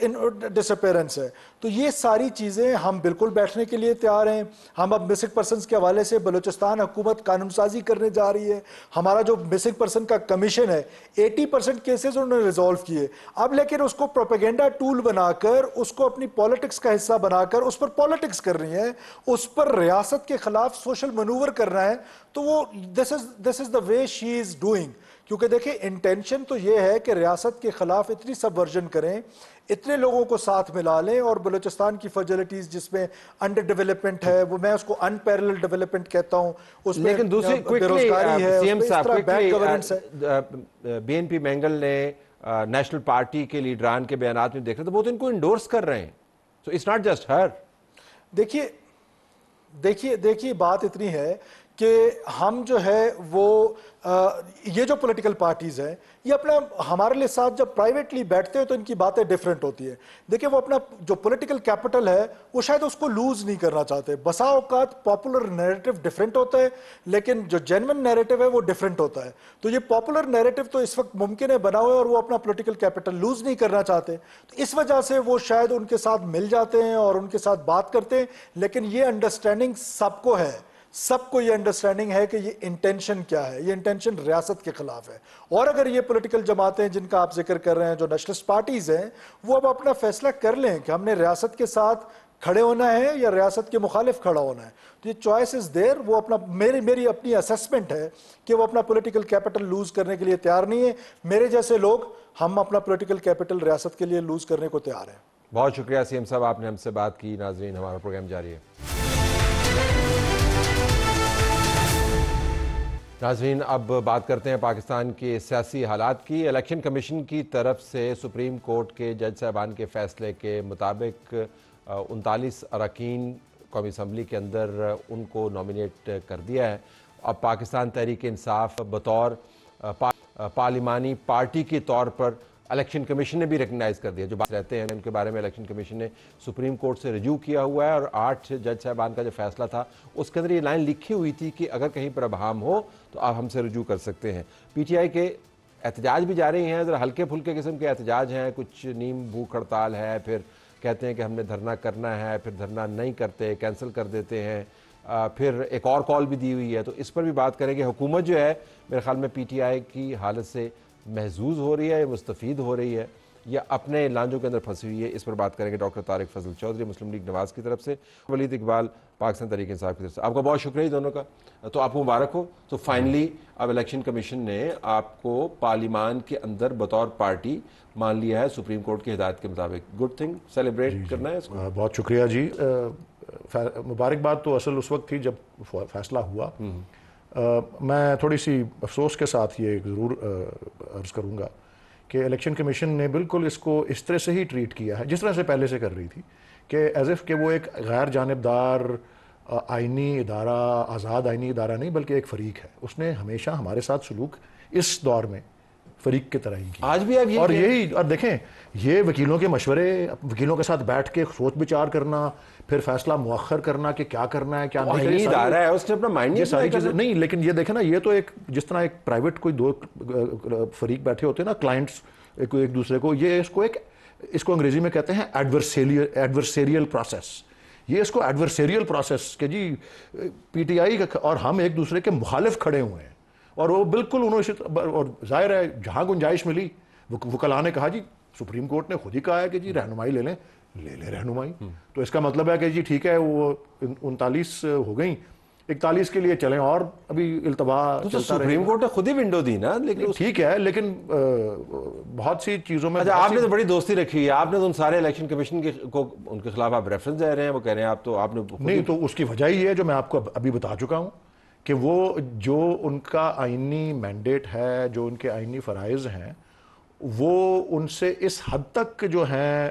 ڈس اپیئرنس ہے. تو یہ ساری چیزیں ہم بالکل بیٹھنے کے لیے تیار ہیں. ہم اب مسنگ پرسنز کے حوالے سے بلوچستان حکومت قانون سازی کرنے جا رہی ہے. ہمارا جو مسنگ پرسن کا کمیشن ہے 80% کیسز انہوں نے ریزالو کیے. اب لیکن اس کو پروپیگنڈا ٹول بنا کر, اس کو اپنی پالیٹکس کا حصہ بنا کر اس پر پالیٹکس کر رہی ہیں, اس پر ریاست کے خلاف سوشل منور کرنا ہے. تو وہ دس از دا وے شی از ڈوئنگ. کیونکہ دیکھیں انٹینشن تو یہ ہے کہ ریاست کے خلاف اتنی سبورژن کریں, اتنے لوگوں کو ساتھ ملا لیں, اور بلوچستان کی فرجلٹیز جس میں انڈر ڈیولپمنٹ ہے, وہ میں اس کو ان پیرلل ڈیولپمنٹ کہتا ہوں, اس میں بے روزگاری ہے, اس میں اس طرح بیڈ گورننس ہے. بی این پی مینگل نے نیشنل پارٹی کے لیڈران کے بیانات میں دیکھ رہے تو وہ تو ان کو انڈورس کر رہے ہیں. سو اٹس ناٹ جسٹ ہر. دیکھیے بات اتنی ہے کہ ہم جو ہے وہ یہ جو پولیٹیکل پارٹیز ہیں یہ اپنا ہمارے لیے ساتھ جب پرائیویٹلی بیٹھتے ہیں تو ان کی باتیں ڈیفرنٹ ہوتی ہیں. دیکھیں وہ اپنا جو پولیٹیکل کیپٹل ہے وہ شاید اس کو لوز نہیں کرنا چاہتے. بسا اوقات پاپولر نیریٹو ڈیفرنٹ ہوتا ہے لیکن جو جینون نیریٹو ہے وہ ڈیفرنٹ ہوتا ہے. تو یہ پاپولر نیریٹو تو اس وقت ممکن ہے بنا ہوا ہے اور وہ اپنا پولیٹیکل کیپٹل لوز نہیں کرنا چاہتے. تو اس وجہ سے وہ شاید ان کے ساتھ مل جاتے ہیں اور ان کے ساتھ بات کرتے ہیں. لیکن یہ انڈرسٹینڈنگ سب کو ہے, سب کو یہ انڈرسٹینڈنگ ہے کہ یہ انٹینشن کیا ہے. یہ انٹینشن ریاست کے خلاف ہے. اور اگر یہ پولیٹیکل جماعتیں جن کا آپ ذکر کر رہے ہیں جو نیشنلسٹ پارٹیز ہیں وہ اب اپنا فیصلہ کر لیں کہ ہم نے ریاست کے ساتھ کھڑے ہونا ہے یا ریاست کے مخالف کھڑا ہونا ہے. تو یہ چوائس از دیر. وہ اپنا میری اپنی اسیسمنٹ ہے کہ وہ اپنا پولیٹیکل کیپٹل لوز کرنے کے لیے تیار نہیں ہے. میرے جیسے لوگ ہم اپنا پولیٹیکل کیپٹل ریاست کے لیے لوز کرنے کو تیار ہیں. بہت شکریہ سی ایم صاحب, آپ نے ہم سے بات کی. ناظرین ہمارا پروگرام جاری ہے. ناظرین اب بات کرتے ہیں پاکستان کے سیاسی حالات کی. الیکشن کمیشن کی طرف سے سپریم کورٹ کے جج صاحبان کے فیصلے کے مطابق 39 اراکین قومی اسمبلی کے اندر ان کو نامینیٹ کر دیا ہے. اب پاکستان تحریک انصاف بطور پارلیمانی پارٹی کے طور پر الیکشن کمیشن نے بھی ریکگنائز کر دیا. جو بات رہتے ہیں ان کے بارے میں الیکشن کمیشن نے سپریم کورٹ سے رجوع کیا ہوا ہے, اور 8 جج صاحبان کا جو فیصلہ تھا اس کے اندر یہ لائن لکھی ہوئی تھی کہ اگر کہیں پر ابہام ہو تو آپ ہم سے رجوع کر سکتے ہیں. پی ٹی آئی کے احتجاج بھی جاری ہیں, ذرا ہلکے پھلکے قسم کے احتجاج ہیں. کچھ نیم بھوک ہڑتال ہے, پھر کہتے ہیں کہ ہم نے دھرنا کرنا ہے, پھر دھرنا نہیں کرتے, کینسل کر دیتے ہیں. پھر ایک اور کال بھی دی ہوئی ہے, تو اس پر بھی بات کریں گے. حکومت جو ہے میرے خیال میں پی ٹی آئی کی حالت سے محظوظ ہو رہی ہے, مستفید ہو رہی ہے, یا اپنے لانجوں کے اندر پھنسی ہوئی ہے. اس پر بات کریں گے ڈاکٹر طارق فضل چودھری مسلم لیگ نواز کی طرف سے, ولید اقبال پاکستان تحریک انصاف کی طرف سے. آپ کا بہت شکریہ دونوں کا, تو آپ کو مبارک ہو. تو فائنلی اب الیکشن کمیشن نے آپ کو پارلیمان کے اندر بطور پارٹی مان لیا ہے سپریم کورٹ کی ہدایت کے مطابق. گڈ تھنگ, سیلیبریٹ کرنا ہے اس کو. بہت شکریہ جی. مبارکباد تو اصل اس وقت تھی جب فیصلہ ہوا. میں تھوڑی سی افسوس کے ساتھ یہ ضرور عرض کروں گا کہ الیکشن کمیشن نے بالکل اس کو اس طرح سے ہی ٹریٹ کیا ہے جس طرح سے پہلے سے کر رہی تھی, کہ ایز ایف کہ وہ ایک غیر جانبدار آئینی ادارہ, آزاد آئینی ادارہ نہیں بلکہ ایک فریق ہے. اس نے ہمیشہ ہمارے ساتھ سلوک اس دور میں فریق کی طرح ہی کی. آج بھی اب اور یہی, اور دیکھیں یہ وکیلوں کے مشورے, وکیلوں کے ساتھ بیٹھ کے سوچ بچار کرنا, پھر فیصلہ مؤخر کرنا کہ کیا کرنا ہے کیا نہیں ادارہ ہے, اس نے اپنا مائنڈ یہ ساری چیزیں نہیں. لیکن یہ دیکھیں نا, یہ تو ایک جس طرح ایک پرائیویٹ کوئی دو فریق بیٹھے ہوتے ہیں نا, کلائنٹس ایک دوسرے کو, یہ اس کو انگریزی میں کہتے ہیں ایڈورسیریل پروسیس. یہ اس کو ایڈورسیریل پروسیس کہ جی پی ٹی آئی اور ہم ایک دوسرے کے مخالف کھڑے ہوئے ہیں, اور وہ بالکل انہوں, اور ظاہر ہے جہاں گنجائش ملی وکلاء نے کہا جی سپریم کورٹ نے خود ہی کہا ہے کہ جی رہنمائی لے لیں رہنمائی. تو اس کا مطلب ہے کہ جی ٹھیک ہے وہ 39 ہو گئیں, 41 کے لیے چلیں, اور ابھی التوا تو سپریم کورٹ نے خود ہی ونڈو دی نا. لیکن ٹھیک ہے, لیکن بہت سی چیزوں میں آپ نے تو بڑی دوستی رکھی ہے. آپ نے تو ان سارے الیکشن کمیشن کو ان کے خلاف آپ ریفرنس دے رہے ہیں, وہ کہہ رہے ہیں آپ تو آپ نے نہیں. تو اس کی وجہ یہ ہے جو میں آپ کو ابھی بتا چکا ہوں کہ وہ جو ان کا آئینی مینڈیٹ ہے, جو ان کے آئینی فرائض ہیں, وہ ان سے اس حد تک جو ہیں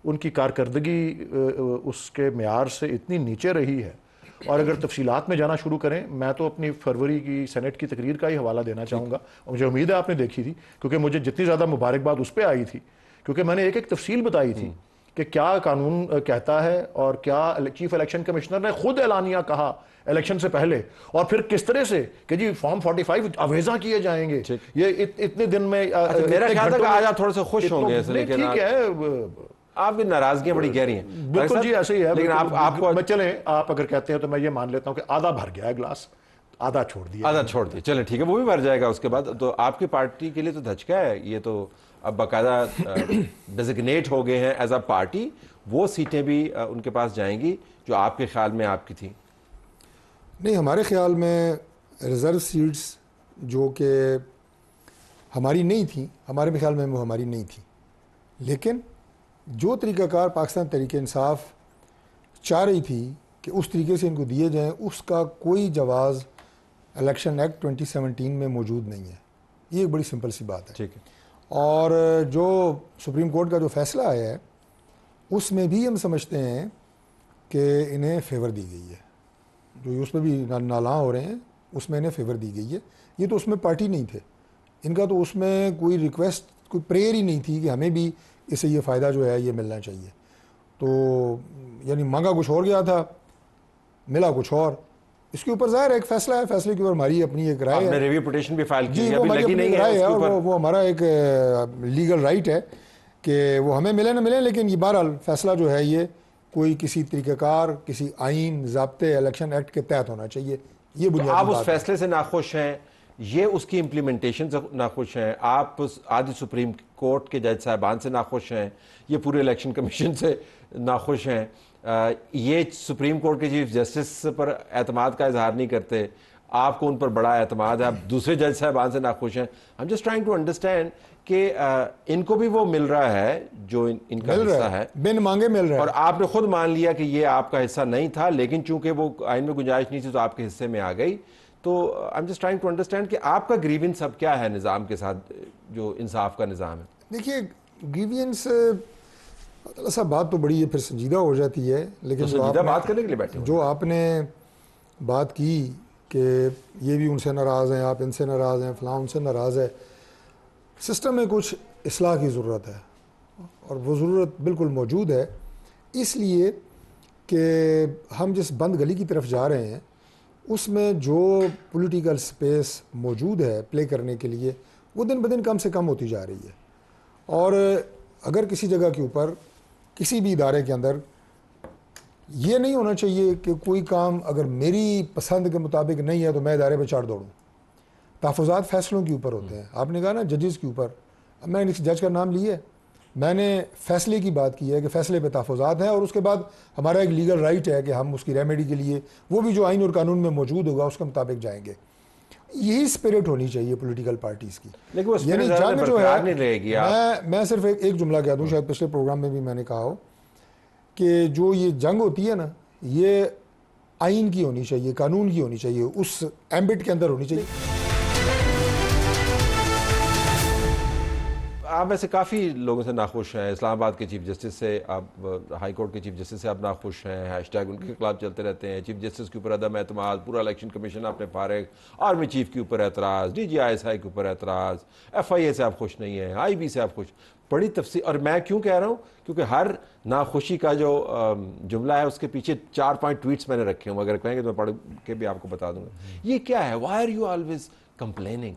ان کی کارکردگی اس کے معیار سے اتنی نیچے رہی ہے. اور اگر تفصیلات میں جانا شروع کریں, میں تو اپنی فروری کی سینٹ کی تقریر کا ہی حوالہ دینا چاہوں گا, اور مجھے امید ہے آپ نے دیکھی تھی, کیونکہ مجھے جتنی زیادہ مبارکباد اس پہ آئی تھی کیونکہ میں نے ایک ایک تفصیل بتائی تھی کہ کیا قانون کہتا ہے, اور کیا چیف الیکشن کمشنر نے خود اعلانیہ کہا الیکشن سے پہلے, اور پھر کس طرح سے کہ جی فارم 45 آویزاں کیے جائیں گے یہ اتنے دن میں. میرا خیال تھا کہ آج آپ تھوڑے سے خوش ہوں گے. ٹھیک ہے, آپ کی ناراضگیاں بڑی گہری ہیں بالکل جی ایسے ہی ہے. لیکن آپ کو چلیں آپ اگر کہتے ہیں تو میں یہ مان لیتا ہوں کہ آدھا بھر گیا ہے گلاس, آدھا چھوڑ دیا. چلیں ٹھیک ہے, وہ بھی بھر جائے گا اس کے بعد. تو آپ کی پارٹی کے لیے تو دھچکا ہے یہ, تو اب باقاعدہ ڈیزگنیٹ ہو گئے ہیں ایز اے پارٹی, وہ سیٹیں بھی ان کے پاس جائیں گی جو آپ کے خیال میں آپ کی تھیں. نہیں, ہمارے خیال میں ریزرو سیٹس جو کہ ہماری نہیں تھیں, ہمارے خیال میں وہ ہماری نہیں تھیں, لیکن جو طریقہ کار پاکستان تحریک انصاف چاہ رہی تھی کہ اس طریقے سے ان کو دیے جائیں, اس کا کوئی جواز الیکشن ایکٹ 2017 میں موجود نہیں ہے. یہ ایک بڑی سمپل سی بات ہے. ٹھیک ہے. اور جو سپریم کورٹ کا جو فیصلہ آیا ہے اس میں بھی ہم سمجھتے ہیں کہ انہیں فیور دی گئی ہے, جو اس پہ بھی نالاں ہو رہے ہیں اس میں انہیں فیور دی گئی ہے. یہ تو اس میں پارٹی نہیں تھے ان کا, تو اس میں کوئی ریکویسٹ, کوئی پریئر ہی نہیں تھی کہ ہمیں بھی اس سے یہ فائدہ جو ہے یہ ملنا چاہیے. تو یعنی مانگا کچھ اور گیا تھا, ملا کچھ اور. اس کے اوپر ظاہر ایک فیصلہ ہے, فیصلے کے اوپر ہماری اپنی ایک رائے ہے, ریویو پٹیشن بھی فائل کی جی وہ ہماری اپنی رائے ہے, اور وہ ہمارا ایک لیگل رائٹ ہے کہ وہ ہمیں ملے نہ ملے, لیکن یہ بہرحال فیصلہ جو ہے یہ کوئی کسی طریقہ کار, کسی آئین, ضابطے, الیکشن ایکٹ کے تحت ہونا چاہیے. یہ بنیادی آپ اس بات فیصلے سے ناخوش ہیں, یہ اس کی امپلیمنٹیشن سے ناخوش ہیں, آپ آدھی سپریم کورٹ کے جج صاحبان سے ناخوش ہیں, یہ پورے الیکشن کمیشن سے ناخوش ہیں, یہ سپریم کورٹ کے چیف جسٹس پر اعتماد کا اظہار نہیں کرتے, آپ کو ان پر بڑا اعتماد ہے, آپ دوسرے جج صاحبان سے ناخوش ہیں. I'm just trying to understand کہ ان کو بھی وہ مل رہا ہے جو ان کا حصہ ہے, بن مانگے مل رہا ہے, اور آپ نے خود مان لیا کہ یہ آپ کا حصہ نہیں تھا, لیکن چونکہ وہ آئین میں گنجائش نہیں تھی تو آپ کے حصے میں آ گئی. تو I'm just trying to understand کہ آپ کا گریونس اب کیا ہے نظام کے ساتھ, جو انصاف کا نظام ہے. دیکھیے گریوینس اللہ صاحب بات تو بڑی ہے, پھر سنجیدہ ہو جاتی ہے, لیکن سنجیدہ بات کرنے کے لیے بیٹھے جو آپ نے بات کی کہ یہ بھی ان سے ناراض ہیں, آپ ان سے ناراض ہیں, فلاں ان سے ناراض ہے, سسٹم میں کچھ اصلاح کی ضرورت ہے, اور وہ ضرورت بالکل موجود ہے. اس لیے کہ ہم جس بند گلی کی طرف جا رہے ہیں اس میں جو پولیٹیکل سپیس موجود ہے پلے کرنے کے لیے, وہ دن بدن کم سے کم ہوتی جا رہی ہے. اور اگر کسی جگہ کے اوپر, کسی بھی ادارے کے اندر یہ نہیں ہونا چاہیے کہ کوئی کام اگر میری پسند کے مطابق نہیں ہے تو میں ادارے پہ چاڑ دوڑوں. تحفظات فیصلوں کے اوپر ہوتے ہیں. آپ نے کہا نا ججز کے اوپر, اب میں نے اس جج کا نام لیا ہے, میں نے فیصلے کی بات کی ہے کہ فیصلے پہ تحفظات ہیں, اور اس کے بعد ہمارا ایک لیگل رائٹ ہے کہ ہم اس کی ریمیڈی کے لیے وہ بھی جو آئین اور قانون میں موجود ہوگا اس کے مطابق جائیں گے. یہی اسپرٹ ہونی چاہیے پولیٹیکل پارٹیز کی. یعنی جنگ جو ہے, میں صرف ایک جملہ کہہ دوں, شاید پچھلے پروگرام میں بھی میں نے کہا ہو کہ جو یہ جنگ ہوتی ہے نا, یہ آئین کی ہونی چاہیے, قانون کی ہونی چاہیے, اس ایمبٹ کے اندر ہونی چاہیے. آپ ویسے کافی لوگوں سے ناخوش ہیں, اسلام آباد کے چیف جسٹس سے, آپ ہائی کورٹ کے چیف جسٹس سے آپ ناخوش ہیں, ہیش ٹیگ ان کے خلاف چلتے رہتے ہیں, چیف جسٹس کے اوپر عدم اعتماد, پورا الیکشن کمیشن آپ نے فارغ, آرمی چیف کے اوپر اعتراض, D G I S I کے اوپر اعتراض, ایف آئی اے سے آپ خوش نہیں ہیں, آئی بی سے آپ خوش. بڑی تفصیل, اور میں کیوں کہہ رہا ہوں, کیونکہ ہر ناخوشی کا جو جملہ ہے اس کے پیچھے 4-5 ٹویٹس میں نے رکھے ہوں, اگر کہیں گے تو میں پڑھ کے بھی آپ کو بتا دوں گا. یہ کیا ہے, why are you always complaining?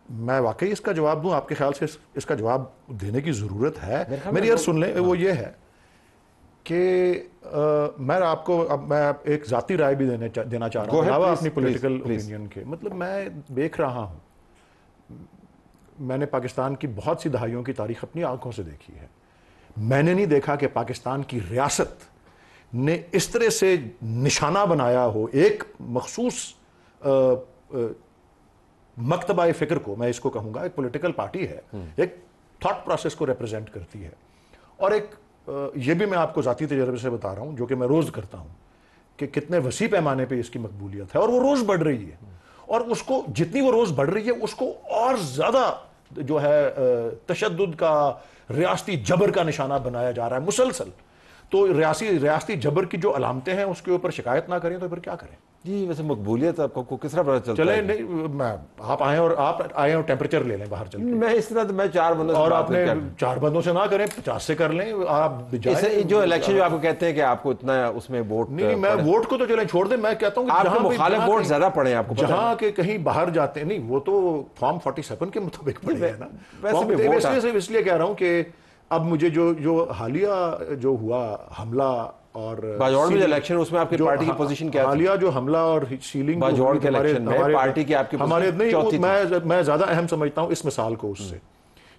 میں واقعی اس کا جواب دوں, آپ کے خیال سے اس کا جواب دینے کی ضرورت ہے؟ میری یار سن لیں, وہ یہ ہے کہ میں آپ کو, اب میں ایک ذاتی رائے بھی دینا چاہ رہا ہوں علاوہ اپنی پولیٹیکل اوپینین کے. مطلب میں دیکھ رہا ہوں, میں نے پاکستان کی بہت سی دہائیوں کی تاریخ اپنی آنکھوں سے دیکھی ہے. میں نے نہیں دیکھا کہ پاکستان کی ریاست نے اس طرح سے نشانہ بنایا ہو ایک مخصوص مکتبہ فکر کو, میں اس کو کہوں گا ایک پولیٹیکل پارٹی ہے, ایک تھاٹ پروسیس کو ریپرزینٹ کرتی ہے, اور ایک یہ بھی میں آپ کو ذاتی تجربے سے بتا رہا ہوں جو کہ میں روز کرتا ہوں کہ کتنے وسیع پیمانے پہ اس کی مقبولیت ہے, اور وہ روز بڑھ رہی ہے, اور اس کو جتنی وہ روز بڑھ رہی ہے اس کو اور زیادہ جو ہے تشدد کا, ریاستی جبر کا نشانہ بنایا جا رہا ہے مسلسل. تو ریاستی جبر کی جو علامتیں ہیں اس کے اوپر شکایت نہ کریں تو پھر کیا کریں؟ جی ویسے مقبولیت آپ کو کس طرح پتہ چلتا ہے؟ چلیں نہیں, آپ آئیں اور ٹیمپریچر لے لیں باہر چل کے. میں اس طرح میں 4 بندوں سے, اور آپ نے 4 بندوں سے نہ کریں, 50 سے کر لیں. آپ جو الیکشن جو آپ کو کہتے ہیں کہ آپ کو اتنا اس میں ووٹ, نہیں میں ووٹ کو تو چلیں چھوڑ دیں, میں کہتا ہوں کہ مخالف ووٹ زیادہ پڑے آپ کو, جہاں کہ کہیں باہر جاتے ہیں, نہیں وہ تو فارم 47 کے مطابق پڑے ہیں نا. ویسے اس لیے کہہ رہا ہوں کہ اب مجھے جو حالیہ جو ہوا حملہ اور باجوڑ میں جو الیکشن اس میں آپ کی پارٹی کی پوزیشن کیا تھی؟ حالیہ جو حملہ اور سیلنگ باجوڑ کے الیکشن میں پارٹی کی آپ کی ہمارے نہیں، میں زیادہ اہم سمجھتا ہوں اس مثال کو اس سے،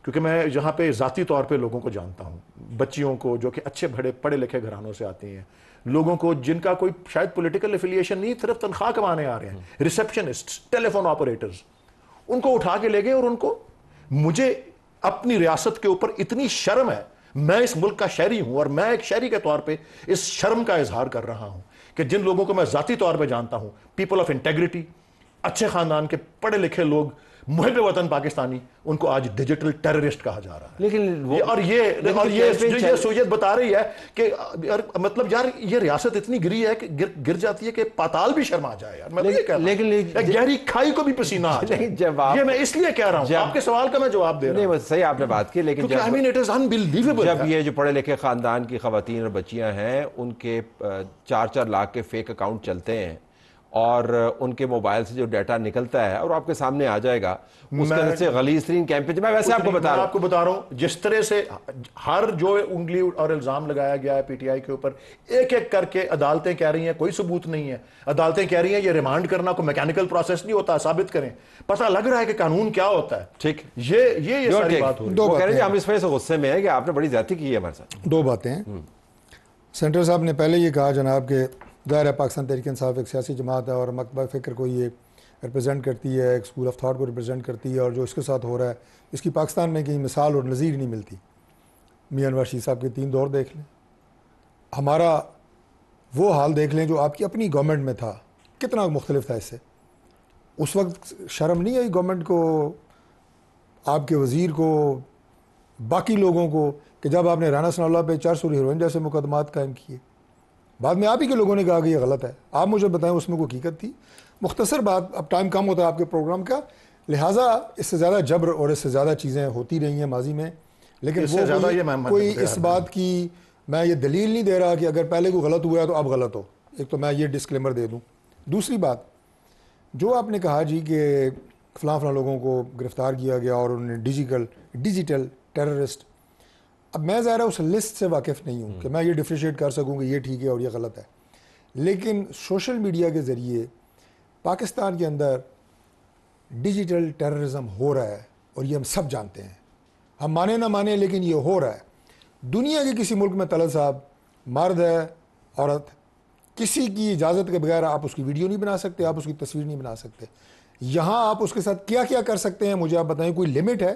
کیونکہ میں یہاں پہ ذاتی طور پہ لوگوں کو جانتا ہوں، بچیوں کو جو کہ اچھے پڑھے لکھے گھرانوں سے آتی ہیں، لوگوں کو جن کا کوئی شاید پولیٹیکل افیلیشن نہیں، صرف تنخواہ کمانے آ رہے ہیں، ریسیپشنسٹ، ٹیلی فون آپریٹرز، ان کو اٹھا کے لے گئے اور ان کو، مجھے اپنی ریاست کے اوپر اتنی شرم ہے، میں اس ملک کا شہری ہوں اور میں ایک شہری کے طور پہ اس شرم کا اظہار کر رہا ہوں کہ جن لوگوں کو میں ذاتی طور پہ جانتا ہوں، پیپل آف انٹیگریٹی، اچھے خاندان کے پڑھے لکھے لوگ، محب وطن پاکستانی، ان کو آج ڈیجیٹل ٹیررسٹ کہا جا رہا ہے۔ لیکن اور یہ سوچیت بتا رہی ہے کہ مطلب یار یہ ریاست اتنی گری ہے کہ گر جاتی ہے کہ پاتال بھی شرم آ جائے یار، میں یہ کہہ رہا ہوں، گہری کھائی کو بھی پسینہ آ جائے۔ یہ میں اس لیے کہہ رہا ہوں، آپ کے سوال کا میں جواب دے رہا ہوں۔ نہیں صحیح آپ نے بات کی، لیکن جب یہ جو پڑھے لکھے خاندان کی خواتین اور بچیاں ہیں ان کے 4 لاکھ کے فیک اکاؤنٹ چلتے ہیں اور ان کے موبائل سے جو ڈیٹا نکلتا ہے اور آپ کے سامنے آ جائے گا، اس کے اندر سے غلیظ ترین کیمپین، میں ویسے آپ کو بتا رہا ہوں جس طرح سے ہر جو انگلی اور الزام لگایا گیا ہے پی ٹی آئی کے اوپر، ایک ایک کر کے عدالتیں کہہ رہی ہیں کوئی ثبوت نہیں ہے، عدالتیں کہہ رہی ہیں یہ ریمانڈ کرنا کوئی میکینیکل پروسیس نہیں ہوتا، ثابت کریں، پتہ لگ رہا ہے کہ قانون کیا ہوتا ہے۔ ٹھیک، یہ ساری بات ہو رہی ہے۔ ہم اس وجہ سے غصے میں ہیں کہ آپ نے بڑی زیادتی کی ہے ہمارے ساتھ۔ 2 باتیں ہیں۔ سینٹر صاحب نے پہلے یہ کہا جناب کہ ظاہر ہے پاکستان تحریک انصاف ایک سیاسی جماعت ہے اور مکتبہ فکر کو یہ ریپرزینٹ کرتی ہے، ایک اسکول آف تھاٹ کو ریپرزینٹ کرتی ہے، اور جو اس کے ساتھ ہو رہا ہے اس کی پاکستان میں کہیں مثال اور نظیر نہیں ملتی۔ میاں انور شیخ صاحب کے 3 دور دیکھ لیں، ہمارا وہ حال دیکھ لیں جو آپ کی اپنی گورنمنٹ میں تھا، کتنا مختلف تھا اس سے۔ اس وقت شرم نہیں آئی گورنمنٹ کو، آپ کے وزیر کو، باقی لوگوں کو، کہ جب آپ نے رانا ثناء اللہ پہ 400 ہیروئن جیسے مقدمات قائم کیے، بعد میں آپ ہی کے لوگوں نے کہا کہ یہ غلط ہے۔ آپ مجھے بتائیں اس میں کوئی حقیقت تھی؟ مختصر بات، اب ٹائم کم ہوتا ہے آپ کے پروگرام کا، لہٰذا اس سے زیادہ جبر اور اس سے زیادہ چیزیں ہوتی رہی ہیں ماضی میں، لیکن وہ کوئی اس بات کی میں یہ دلیل نہیں دے رہا کہ اگر پہلے کوئی غلط ہوا ہے تو اب غلط ہو۔ ایک تو میں یہ ڈسکلیمر دے دوں۔ دوسری بات، جو آپ نے کہا جی کہ فلاں لوگوں کو گرفتار کیا گیا اور انہوں نے ڈیجیٹل ٹیررسٹ، اب میں ظاہر ہے اس لسٹ سے واقف نہیں ہوں کہ میں یہ ڈیفریشیٹ کر سکوں کہ یہ ٹھیک ہے اور یہ غلط ہے، لیکن سوشل میڈیا کے ذریعے پاکستان کے اندر ڈیجیٹل ٹیررزم ہو رہا ہے اور یہ ہم سب جانتے ہیں، ہم مانے نہ مانے لیکن یہ ہو رہا ہے۔ دنیا کے کسی ملک میں طلعت صاحب، مرد ہے عورت، کسی کی اجازت کے بغیر آپ اس کی ویڈیو نہیں بنا سکتے، آپ اس کی تصویر نہیں بنا سکتے۔ یہاں آپ اس کے ساتھ کیا کیا کر سکتے ہیں مجھے آپ بتائیں، کوئی لمٹ ہے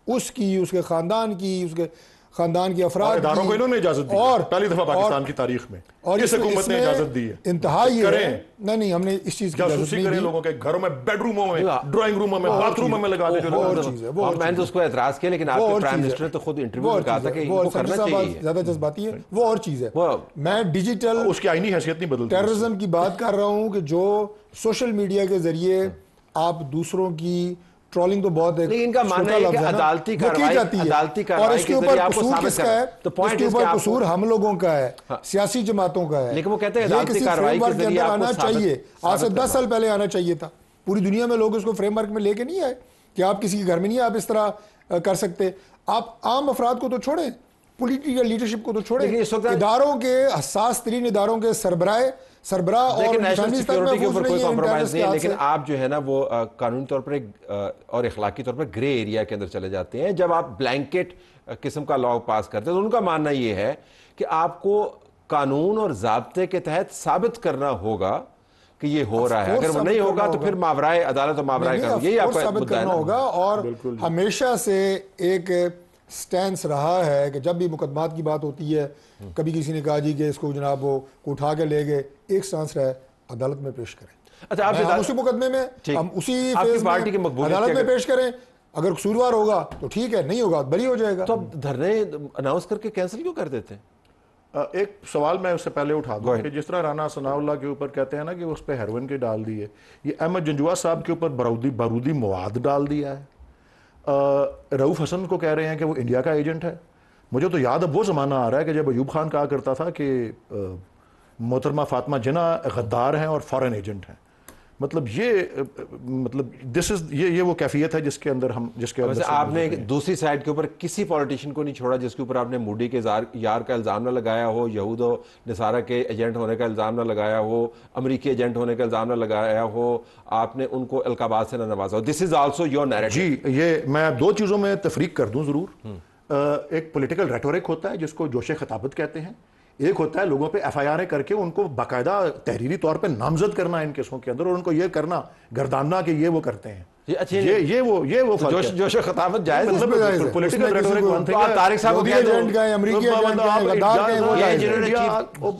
اس کی، اس کے خاندان کی، اس کے خاندان کے افراد اداروں کو انہوں نے اجازت دی، اور پہلی دفعہ پاکستان کی تاریخ میں اس حکومت نے اجازت دی ہے، انتہائی ہے۔ نہیں ہم نے اس چیز کی اجازت نہیں دی، لوگوں کے گھروں میں، بیڈ روموں میں، ڈرائنگ روموں میں، باتھ روموں میں لگا دے۔ میں نے اس کو اعتراض کیا، لیکن آپ کے پرائم منسٹر نے تو خود انٹرویو میں کہا تھا کہ وہ کرنا چاہیے، زیادہ جذباتی ہے، وہ اور چیز ہے۔ میں ڈیجیٹل اس کی آئینی حیثیت نہیں بدلتی، ٹیررزم کی بات کر رہا ہوں کہ جو سوشل میڈیا کے ذریعے آپ دوسروں کی ٹرولنگ تو بہت ہے، لیکن ان کا ماننا ہے کہ عدالتی کارروائی اور اس کے اوپر قصور کس کا ہے؟ اس کے اوپر قصور ہم لوگوں کا ہے، سیاسی جماعتوں کا ہے، لیکن وہ کہتے ہیں عدالتی کارروائی کے ذریعے آنا چاہیے، آج سے 10 سال پہلے آنا چاہیے تھا۔ پوری دنیا میں لوگ اس کو فریم ورک میں لے کے نہیں آئے کہ آپ کسی کے گھر میں نہیں آپ اس طرح کر سکتے۔ آپ عام افراد کو تو چھوڑیں، پولیٹیکل لیڈرشپ کو تو چھوڑیں، اداروں کے حساس ترین اداروں کے سربراہ اور نیشنل سیکیورٹی کے اوپر کوئی کمپرومائز نہیں ہے، لیکن آپ جو ہے نا وہ قانونی طور پر اور اخلاقی طور پر گرے ایریا کے اندر چلے جاتے ہیں۔ جب آپ بلینکٹ قسم کا لا پاس کرتے ہیں تو ان کا ماننا یہ ہے کہ آپ کو قانون اور ضابطے کے تحت ثابت کرنا ہوگا کہ یہ ہو رہا ہے، اگر وہ نہیں ہوگا تو پھر ماورائے عدالت و ماورائے قانون، یہی آپ کو ثابت کرنا ہوگا۔ اور ہمیشہ سے ایک سٹینس رہا ہے کہ جب بھی مقدمات کی بات ہوتی ہے، کبھی کسی نے کہا جی کہ اس کو جناب وہ اٹھا کے لے گئے، ایک سٹینس رہا ہے عدالت میں پیش کریں۔ اچھا، آپ اسی مقدمے میں ہم اسی فیز میں عدالت میں پیش کریں، اگر قصوروار ہوگا تو ٹھیک ہے، نہیں ہوگا بری ہو جائے گا۔ تو اب دھرنے اناؤنس کر کے کینسل کیوں کر دیتے ہیں؟ ایک سوال میں اس سے پہلے اٹھا دوں کہ جس طرح رانا ثناء اللہ کے اوپر کہتے ہیں نا کہ اس پہ ہیروئن کے ڈال دیے، یہ احمد جنجوعہ صاحب کے اوپر بارودی مواد ڈال دیا ہے۔ رؤوف حسن کو کہہ رہے ہیں کہ وہ انڈیا کا ایجنٹ ہے۔ مجھے تو یاد اب وہ زمانہ آ رہا ہے کہ جب ایوب خان کہا کرتا تھا کہ محترمہ فاطمہ جناح غدار ہیں اور فارن ایجنٹ ہیں۔ مطلب یہ وہ کیفیت ہے جس کے اندر ویسے آپ نے دوسری سائڈ کے اوپر کسی پولیٹیشین کو نہیں چھوڑا جس کے اوپر آپ نے مودی کے یار کا الزام نہ لگایا ہو, یہود و نصارہ کے ایجنٹ ہونے کا الزام نہ لگایا ہو, امریکی ایجنٹ ہونے کا الزام نہ لگایا ہو, آپ نے ان کو القابات سے نہ نوازا ہو. دس از آلسو یور نیریٹو. جی, یہ میں دو چیزوں میں تفریق کر دوں ضرور. ایک پولیٹیکل ریٹورک ہوتا ہے جس کو جوش خطابت کہتے ہیں, ایک ہوتا ہے لوگوں پہ ایف آئی آریں کر کے ان کو باقاعدہ تحریری طور پہ نامزد کرنا ان کیسوں کے اندر, اور ان کو یہ کرنا گرداننا کہ یہ وہ کرتے ہیں. یہ وہ جوش خطابت جائز ہے. مطلب پولیٹیکل ریٹورک ون تھنگ ہے. طارق صاحب کو کہہ دو,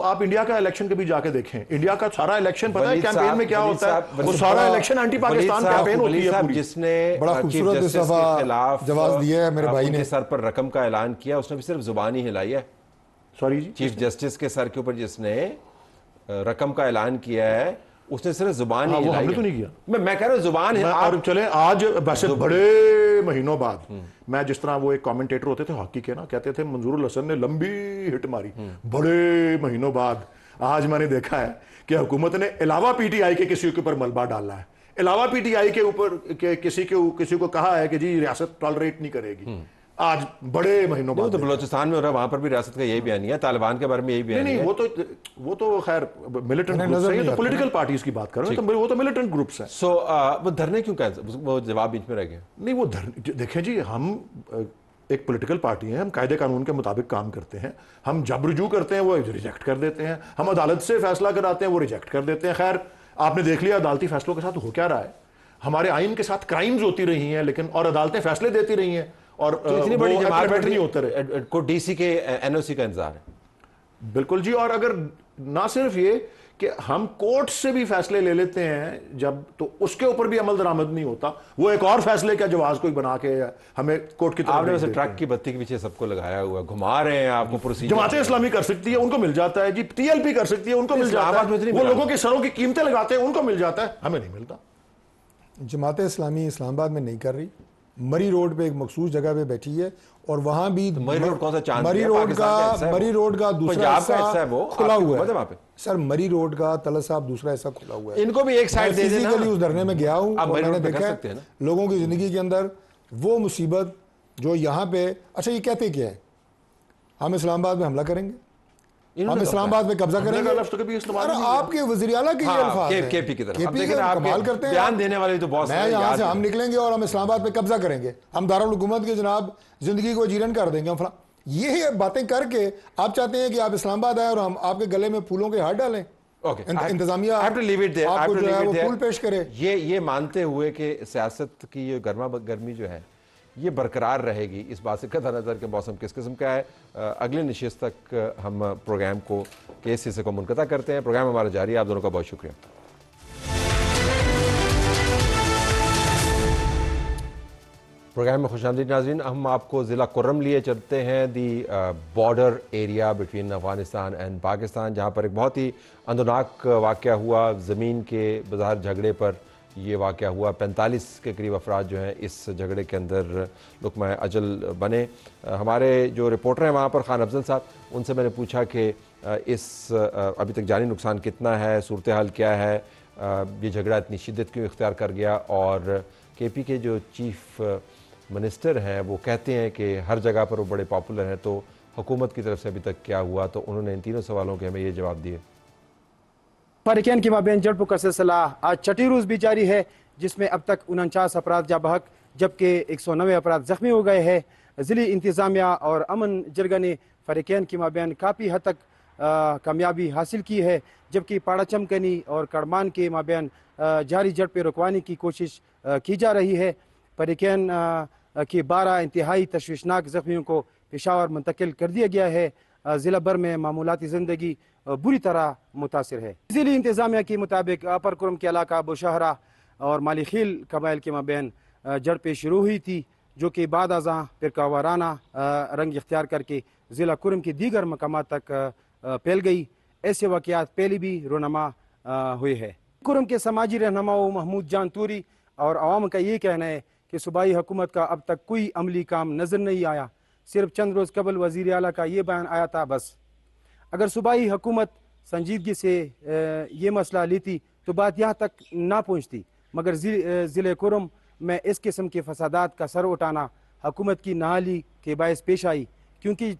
آپ انڈیا کا الیکشن کبھی جا کے دیکھیں, انڈیا کا سارا الیکشن پتہ ہے کیمپین میں کیا ہوتا ہے, وہ سارا الیکشن اینٹی پاکستان کیمپین ہوتی ہے پوری. جس نے بڑا خوبصورت اس دفعہ جواز دیا ہے میرے بھائی نے, سر پر رقم کا اعلان کیا, اس نے بھی صرف زبان ہی ہلائی ہے. سوری جی, چیف جسٹس کے سر کے اوپر جس نے رقم کا اعلان کیا ہے اس نے صرف زبان ہی ہلائی ہے. ہم نے تو نہیں کیا. میں کہہ رہا ہوں زبان ہے. اور چلیں آج ویسے بڑے مہینوں بعد میں جس طرح وہ ایک کامنٹیٹر ہوتے تھے ہاکی کے نا, کہتے تھے منظور الحسن نے لمبی ہٹ ماری, بڑے مہینوں بعد آج میں نے دیکھا ہے کہ حکومت نے علاوہ پی ٹی آئی کے کسی کے اوپر ملبہ ڈالا ہے, علاوہ پی ٹی آئی کے اوپر کسی کو کہا ہے کہ جی ریاست ٹالریٹ نہیں کرے گی. آج بڑے مہینوں بعد تو بلوچستان میں ہو رہا ہے, وہاں پر بھی ریاست کا یہی بیان ہے, طالبان کے بارے میں یہی بیان ہے. نہیں, وہ تو خیر ملیٹنٹ گروپس ہیں, یہ تو پولیٹیکل پارٹیز کی بات کر رہے ہیں, وہ تو ملیٹنٹ گروپس ہیں. سو وہ دھرنے کیوں وہ جواب بیچ میں رہ گیا؟ نہیں, وہ دیکھیں جی, ہم ایک پولیٹیکل پارٹی ہیں, ہم قاعدے قانون کے مطابق کام کرتے ہیں, ہم جب رجوع کرتے ہیں وہ ریجیکٹ کر دیتے ہیں, ہم عدالت سے فیصلہ کراتے ہیں وہ ریجیکٹ کر دیتے ہیں. خیر آپ نے دیکھ لیا عدالتی فیصلوں کے ساتھ ہو کیا رہا ہے, ہمارے آئین کے ساتھ کرائمز ہوتی رہی ہیں لیکن, اور عدالتیں فیصلے دیتی رہی ہیں, اور اتنی بڑی جماعت نہیں ہوتا رہے کو ڈی سی کے این او سی کا انتظار ہے. بالکل جی, اور اگر نہ صرف یہ کہ ہم کورٹ سے بھی فیصلے لے لیتے ہیں جب, تو اس کے اوپر بھی عمل درآمد نہیں ہوتا, وہ ایک اور فیصلے کا جواز کوئی بنا کے ہمیں کورٹ کی طرف. آپ نے ویسے ٹرک کی بتی کے پیچھے سب کو لگایا ہوا ہے, گھما رہے ہیں آپ کو پروسیجر. جماعت اسلامی کر سکتی ہے, ان کو مل جاتا ہے جی, ٹی ایل پی کر سکتی ہے, ان کو مل جاتا ہے, وہ لوگوں کے سروں کی قیمتیں لگاتے ہیں, ان کو مل جاتا ہے, ہمیں نہیں ملتا. جماعت اسلامی اسلام آباد میں نہیں کر رہی, مری روڈ پہ ایک مخصوص جگہ پہ بیٹھی ہے, اور وہاں بھی مری روڈ کون سا چاند مری روڈ کا دوسرا حصہ کھلا ہوا ہے. سر مری روڈ کا طلعت صاحب دوسرا حصہ کھلا ہوا ہے, ان کو بھی ایک سائڈ دے دینا. فزیکلی اس دھرنے میں گیا ہوں, اور میں نے دیکھا ہے لوگوں کی زندگی کے اندر وہ مصیبت جو یہاں پہ. اچھا یہ کہتے کیا ہے, ہم اسلام آباد میں حملہ کریں گے, ہم اسلام آباد میں قبضہ کریں گے. آپ کے وزیر اعلیٰ کے یہ الفاظ ہیں, کے پی کی طرف کمال کرتے ہیں. بیان دینے والے تو بہت میں یہاں سے ہم نکلیں گے اور ہم اسلام آباد پہ قبضہ کریں گے, ہم دارالحکومت کے جناب زندگی کو جیرن کر دیں گے, ہم یہ باتیں کر کے آپ چاہتے ہیں کہ آپ اسلام آباد آئیں اور ہم آپ کے گلے میں پھولوں کے ہار ڈالیں, انتظامیہ آپ کو جو ہے وہ پھول پیش کرے. یہ مانتے ہوئے کہ سیاست کی یہ گرما گرمی جو ہے یہ برقرار رہے گی, اس بات سے قطع نظر کہ موسم کس قسم کا ہے. اگلے نشست تک ہم پروگرام کو کے اس حصے کو منقطع کرتے ہیں. پروگرام ہمارا جاری ہے. آپ دونوں کا بہت شکریہ. پروگرام میں خوش آمدید ناظرین. ہم آپ کو ضلع کرم لیے چلتے ہیں, دی border area between Afghanistan and Pakistan, جہاں پر ایک بہت ہی اندوناک واقعہ ہوا. زمین کے بظاہر جھگڑے پر یہ واقعہ ہوا. 45 کے قریب افراد جو ہیں اس جھگڑے کے اندر لقمہ اجل بنے. ہمارے جو رپورٹر ہیں وہاں پر خان افضل صاحب, ان سے میں نے پوچھا کہ اس ابھی تک جانی نقصان کتنا ہے, صورتحال کیا ہے, یہ جھگڑا اتنی شدت کیوں اختیار کر گیا. اور کے پی کے جو چیف منسٹر ہیں وہ کہتے ہیں کہ ہر جگہ پر وہ بڑے پاپولر ہیں, تو حکومت کی طرف سے ابھی تک کیا ہوا. تو انہوں نے ان تینوں سوالوں کے ہمیں یہ جواب دیے. فریقین کے مابین جھڑپوں کا سلسلہ آج چھٹی روز بھی جاری ہے, جس میں اب تک 49 افراد جاں بحق جبکہ 190 افراد زخمی ہو گئے ہیں. ضلعی انتظامیہ اور امن جرگہ نے فریقین کے مابین کافی حد تک کامیابی حاصل کی ہے, جبکہ پاڑا چمکنی اور کڑمان کے مابین جاری جھڑپیں رکوانے کی کوشش کی جا رہی ہے. فریقین کے 12 انتہائی تشویشناک زخمیوں کو پشاور منتقل کر دیا گیا ہے. ضلع بھر میں معمولاتی زندگی بری طرح متاثر ہے. ضلعی انتظامیہ کے مطابق اپر کرم کے علاقہ بوشہرہ اور مالی خیل قبائل کے مابین جھڑپیں شروع ہوئی تھی, جو کہ بعد ازاں فرقہ وارانہ رنگ اختیار کر کے ضلع کرم کے دیگر مقامات تک پھیل گئی. ایسے واقعات پہلے بھی رونما ہوئے ہیں. کرم کے سماجی رہنماؤں محمود جان توری اور عوام کا یہ کہنا ہے کہ صوبائی حکومت کا اب تک کوئی عملی کام نظر نہیں آیا. صرف چند روز قبل وزیر اعلیٰ کا یہ بیان آیا تھا بس. اگر صوبائی حکومت سنجیدگی سے یہ مسئلہ لیتی تو بات یہاں تک نہ پہنچتی، مگر ضلع کرم میں اس قسم کے فسادات کا سر اٹھانا حکومت کی نااہلی کے باعث پیش آئی، کیونکہ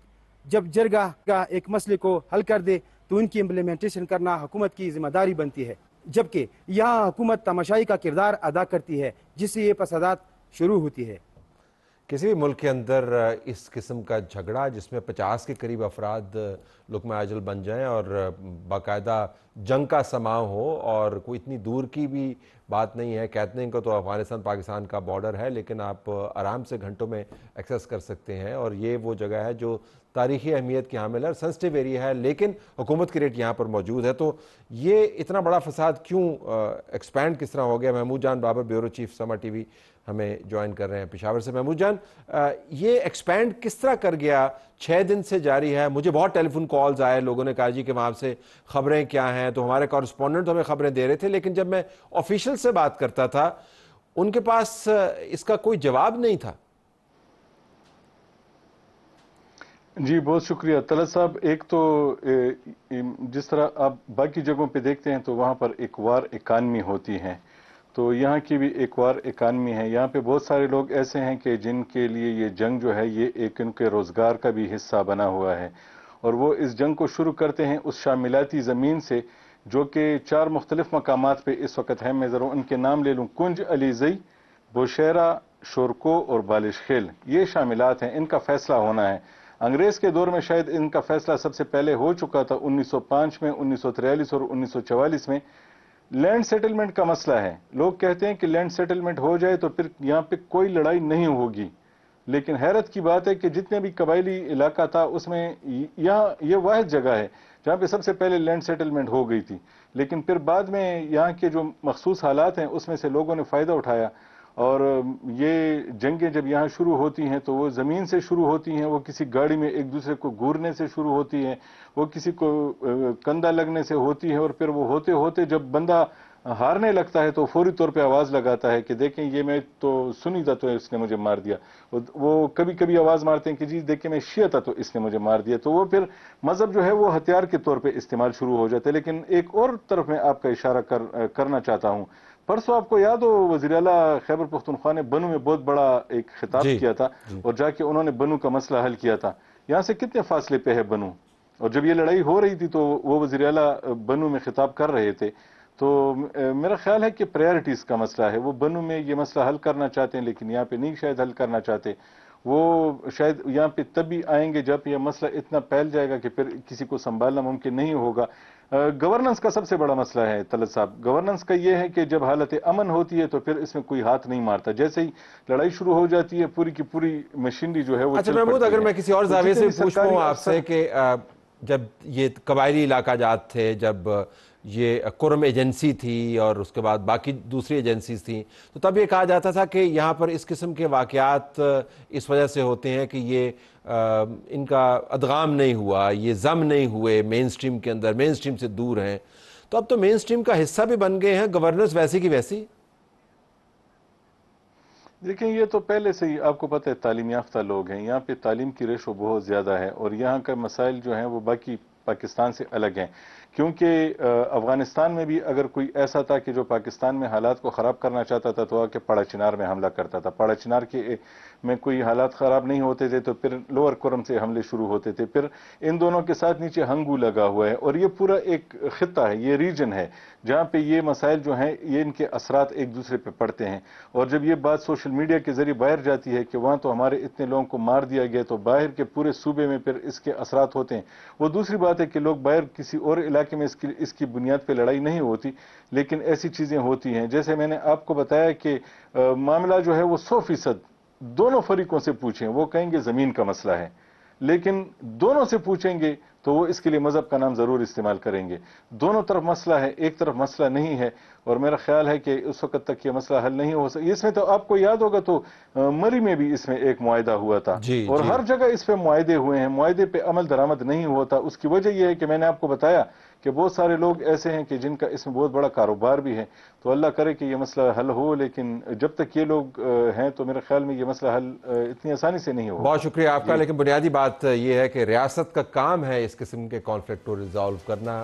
جب جرگہ کا ایک مسئلے کو حل کر دے تو ان کی امپلیمنٹیشن کرنا حکومت کی ذمہ داری بنتی ہے، جبکہ یہاں حکومت تماشائی کا کردار ادا کرتی ہے جس سے یہ فسادات شروع ہوتی ہے۔ کسی بھی ملک کے اندر اس قسم کا جھگڑا جس میں 50 کے قریب افراد لقمہ اجل بن جائیں اور باقاعدہ جنگ کا سماں ہو، اور کوئی اتنی دور کی بھی بات نہیں ہے، کیتننگ کو تو افغانستان پاکستان کا بارڈر ہے لیکن آپ آرام سے گھنٹوں میں ایکسیس کر سکتے ہیں، اور یہ وہ جگہ ہے جو تاریخی اہمیت کی حامل ہے، سنسٹیو ایریا ہے، لیکن حکومت کی ریٹ یہاں پر موجود ہے۔ تو یہ اتنا بڑا فساد کیوں ایکسپینڈ کس طرح ہو گیا؟ محمود جان بابر، بیورو چیف سما ٹی وی، ہمیں جوائن کر رہے ہیں پشاور سے۔ محمود جان، یہ ایکسپینڈ کس طرح کر گیا؟ 6 دن سے جاری ہے، مجھے بہت ٹیلی فون کالز آئے، لوگوں نے کہا جی کہ وہاں سے خبریں کیا ہیں، تو ہمارے کورسپونڈنٹ ہمیں خبریں دے رہے تھے، لیکن جب میں آفیشل سے بات کرتا تھا ان کے پاس اس کا کوئی جواب نہیں تھا۔ جی بہت شکریہ طلعت صاحب۔ ایک تو جس طرح آپ باقی جگہوں پہ دیکھتے ہیں تو وہاں پر ایک وار اکانمی ہوتی ہے، تو یہاں کی بھی ایک وار اکانمی ہے۔ یہاں پہ بہت سارے لوگ ایسے ہیں کہ جن کے لیے یہ جنگ جو ہے یہ ایک ان کے روزگار کا بھی حصہ بنا ہوا ہے، اور وہ اس جنگ کو شروع کرتے ہیں اس شاملاتی زمین سے جو کہ 4 مختلف مقامات پہ اس وقت ہے۔ میں ضرور ان کے نام لے لوں، کنج، علیزئی، بوشہرہ، شورکو اور بالش خیل، یہ شاملات ہیں۔ ان کا فیصلہ ہونا ہے۔ انگریز کے دور میں شاید ان کا فیصلہ سب سے پہلے ہو چکا تھا 1905 میں، 1943 اور 1944 میں۔ لینڈ سیٹلمنٹ کا مسئلہ ہے، لوگ کہتے ہیں کہ لینڈ سیٹلمنٹ ہو جائے تو پھر یہاں پہ کوئی لڑائی نہیں ہوگی، لیکن حیرت کی بات ہے کہ جتنے بھی قبائلی علاقہ تھا اس میں یہاں یہ واحد جگہ ہے جہاں پہ سب سے پہلے لینڈ سیٹلمنٹ ہو گئی تھی، لیکن پھر بعد میں یہاں کے جو مخصوص حالات ہیں اس میں سے لوگوں نے فائدہ اٹھایا، اور یہ جنگیں جب یہاں شروع ہوتی ہیں تو وہ زمین سے شروع ہوتی ہیں، وہ کسی گاڑی میں ایک دوسرے کو گورنے سے شروع ہوتی ہیں، وہ کسی کو کندھا لگنے سے ہوتی ہے، اور پھر وہ ہوتے ہوتے جب بندہ ہارنے لگتا ہے تو فوری طور پہ آواز لگاتا ہے کہ دیکھیں یہ میں تو سنی تھا تو اس نے مجھے مار دیا۔ وہ کبھی کبھی آواز مارتے ہیں کہ جی دیکھیں میں شیعہ تھا تو اس نے مجھے مار دیا، تو وہ پھر مذہب جو ہے وہ ہتھیار کے طور پہ استعمال شروع ہو جاتا ہے۔ لیکن ایک اور طرف میں آپ کا اشارہ کرنا چاہتا ہوں، پرسوں آپ کو یاد ہو وزیر اعلیٰ خیبر پختونخوا نے بنو میں بہت بڑا ایک خطاب کیا تھا، اور جا کے انہوں نے بنو کا مسئلہ حل کیا تھا۔ یہاں سے کتنے فاصلے پہ ہے بنو، اور جب یہ لڑائی ہو رہی تھی تو وہ وزیر اعلیٰ بنو میں خطاب کر رہے تھے۔ تو میرا خیال ہے کہ پریارٹیز کا مسئلہ ہے، وہ بنو میں یہ مسئلہ حل کرنا چاہتے ہیں لیکن یہاں پہ نہیں شاید حل کرنا چاہتے۔ وہ شاید یہاں پہ تب بھی آئیں گے جب یہ مسئلہ اتنا پھیل جائے گا کہ پھر کسی کو سنبھالنا ممکن نہیں ہوگا۔ گورننس کا سب سے بڑا مسئلہ ہے طلعت صاحب، گورننس کا یہ ہے کہ جب حالت امن ہوتی ہے تو پھر اس میں کوئی ہاتھ نہیں مارتا، جیسے ہی لڑائی شروع ہو جاتی ہے پوری کی پوری مشینری جو ہے وہ اچھا محمود، اگر میں کسی اور زاویے سے پوچھوں آپ سے کہ جب یہ قبائلی علاقہ جات تھے، جب یہ کرم ایجنسی تھی اور اس کے بعد باقی دوسری ایجنسیز تھیں، تو تب یہ کہا جاتا تھا کہ یہاں پر اس قسم کے واقعات اس وجہ سے ہوتے ہیں کہ یہ ان کا ادغام نہیں ہوا، یہ ضم نہیں ہوئے مین سٹریم کے اندر، مین سٹریم سے دور ہیں۔ تو اب تو مین سٹریم کا حصہ بھی بن گئے ہیں، گورننس ویسی کی ویسی۔ دیکھیں یہ تو پہلے سے ہی آپ کو پتہ ہے تعلیم یافتہ لوگ ہیں، یہاں پہ تعلیم کی ریشو بہت زیادہ ہے، اور یہاں کا مسائل جو ہیں وہ باقی پاکستان سے الگ ہیں، کیونکہ افغانستان میں بھی اگر کوئی ایسا تھا کہ جو پاکستان میں حالات کو خراب کرنا چاہتا تھا تو آ کے پاڑا چنار میں حملہ کرتا تھا، پاڑا چنار کے میں کوئی حالات خراب نہیں ہوتے تھے تو پھر لوور کرم سے حملے شروع ہوتے تھے، پھر ان دونوں کے ساتھ نیچے ہنگو لگا ہوا ہے، اور یہ پورا ایک خطہ ہے، یہ ریجن ہے جہاں پہ یہ مسائل جو ہیں یہ ان کے اثرات ایک دوسرے پہ پڑتے ہیں، اور جب یہ بات سوشل میڈیا کے ذریعے باہر جاتی ہے کہ وہاں تو ہمارے اتنے لوگوں کو مار دیا گیا، تو باہر کے پورے صوبے میں پھر اس کے اثرات ہوتے ہیں۔ وہ دوسری بات ہے کہ لوگ باہر کسی اور علاقے میں اس کی بنیاد پہ لڑائی نہیں ہوتی، لیکن ایسی چیزیں ہوتی ہیں، جیسے میں نے آپ کو بتایا کہ معاملہ جو ہے وہ 100% دونوں فریقوں سے پوچھیں، وہ کہیں گے زمین کا مسئلہ ہے، لیکن دونوں سے پوچھیں گے تو وہ اس کے لیے مذہب کا نام ضرور استعمال کریں گے۔ دونوں طرف مسئلہ ہے، ایک طرف مسئلہ نہیں ہے، اور میرا خیال ہے کہ اس وقت تک یہ مسئلہ حل نہیں ہو سکتا۔ اس میں تو آپ کو یاد ہوگا تو مری میں بھی اس میں ایک معاہدہ ہوا تھا، اور ہر جگہ اس پہ معاہدے ہوئے ہیں، معاہدے پہ عمل درآمد نہیں ہوتا۔ اس کی وجہ یہ ہے کہ میں نے آپ کو بتایا کہ بہت سارے لوگ ایسے ہیں کہ جن کا اس میں بہت بڑا کاروبار بھی ہے، تو اللہ کرے کہ یہ مسئلہ حل ہو، لیکن جب تک یہ لوگ ہیں تو میرے خیال میں یہ مسئلہ حل اتنی آسانی سے نہیں ہوگا۔ بہت شکریہ آپ کا، لیکن بنیادی بات یہ ہے کہ ریاست کا کام ہے اس قسم کے کانفلکٹ کو ریزالو کرنا،